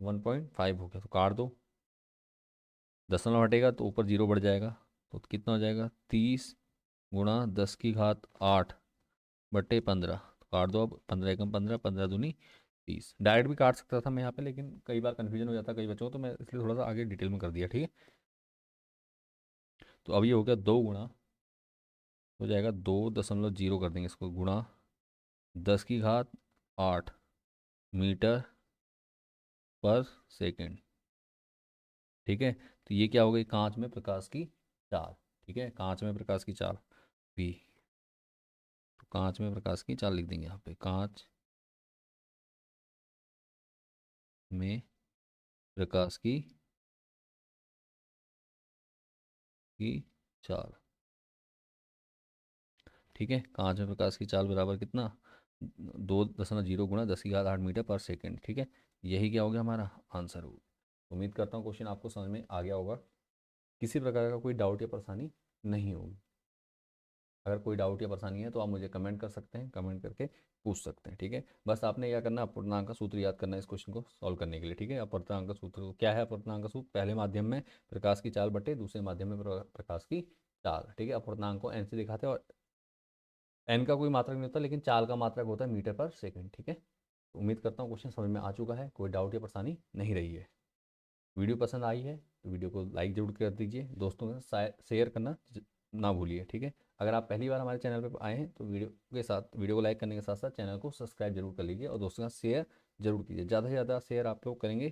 1.5 हो गया, तो काट दो, दशमलव हटेगा तो ऊपर जीरो बढ़ जाएगा, तो कितना हो जाएगा, 30 × 10⁸ बटे 15, तो काट दो, अब 15 × 15, 15 दूनी 30, डायरेक्ट भी काट सकता था मैं यहाँ पे, लेकिन कई बार कन्फ्यूजन हो जाता है कई बच्चों को, तो मैं इसलिए थोड़ा सा आगे डिटेल में कर दिया, ठीक है। तो अब ये हो गया 2 गुणा, हो जाएगा 2.0 कर देंगे इसको, गुणा 10⁸ मीटर पर सेकेंड, ठीक है। तो ये क्या हो गई, कांच में प्रकाश की चाल, ठीक है, कांच में प्रकाश की चाल भी, तो कांच में प्रकाश की चाल लिख देंगे यहाँ पे, कांच में प्रकाश की चाल, ठीक है, कांच में प्रकाश की चाल बराबर कितना, 2.0 गुणा 10⁸ मीटर पर सेकेंड, ठीक है, यही क्या हो गया हमारा आंसर हो। उम्मीद करता हूँ क्वेश्चन आपको समझ में आ गया होगा, किसी प्रकार का कोई डाउट या परेशानी नहीं होगी। अगर कोई डाउट या परेशानी है तो आप मुझे कमेंट कर सकते हैं, कमेंट करके पूछ सकते हैं, ठीक है। बस आपने क्या करना है, अपूर्णांक का सूत्र याद करना है इस क्वेश्चन को सॉल्व करने के लिए, ठीक है। अपूर्णांक का सूत्र क्या है, अपूर्णांक का सूत्र पहले माध्यम में प्रकाश की चाल बटे दूसरे माध्यम में प्रकाश की चाल, ठीक है। अपूर्णांक को एन से दिखाते हैं, और एन का कोई मात्रक नहीं होता, लेकिन चाल का मात्रक होता है मीटर पर सेकेंड, ठीक है। तो उम्मीद करता हूँ क्वेश्चन समझ में आ चुका है, कोई डाउट या परेशानी नहीं रही है। वीडियो पसंद आई है तो वीडियो को लाइक जरूर कर दीजिए, दोस्तों के साथ शेयर करना ना भूलिए, ठीक है। अगर आप पहली बार हमारे चैनल पर आए हैं तो वीडियो को लाइक करने के साथ साथ चैनल को सब्सक्राइब जरूर कर लीजिए, और दोस्तों के साथ शेयर जरूर कीजिए। ज़्यादा से ज़्यादा शेयर आप लोग करेंगे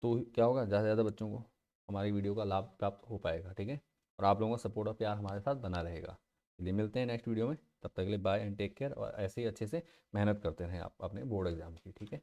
तो क्या होगा, ज़्यादा से ज़्यादा बच्चों को हमारी वीडियो का लाभ प्राप्त हो पाएगा, ठीक है। और आप लोगों का सपोर्ट और प्यार हमारे साथ बना रहेगा। चलिए मिलते हैं नेक्स्ट वीडियो में, तब तक के लिए बाय एंड टेक केयर, और ऐसे ही अच्छे से मेहनत करते रहें आप अपने बोर्ड एग्जाम की, ठीक है।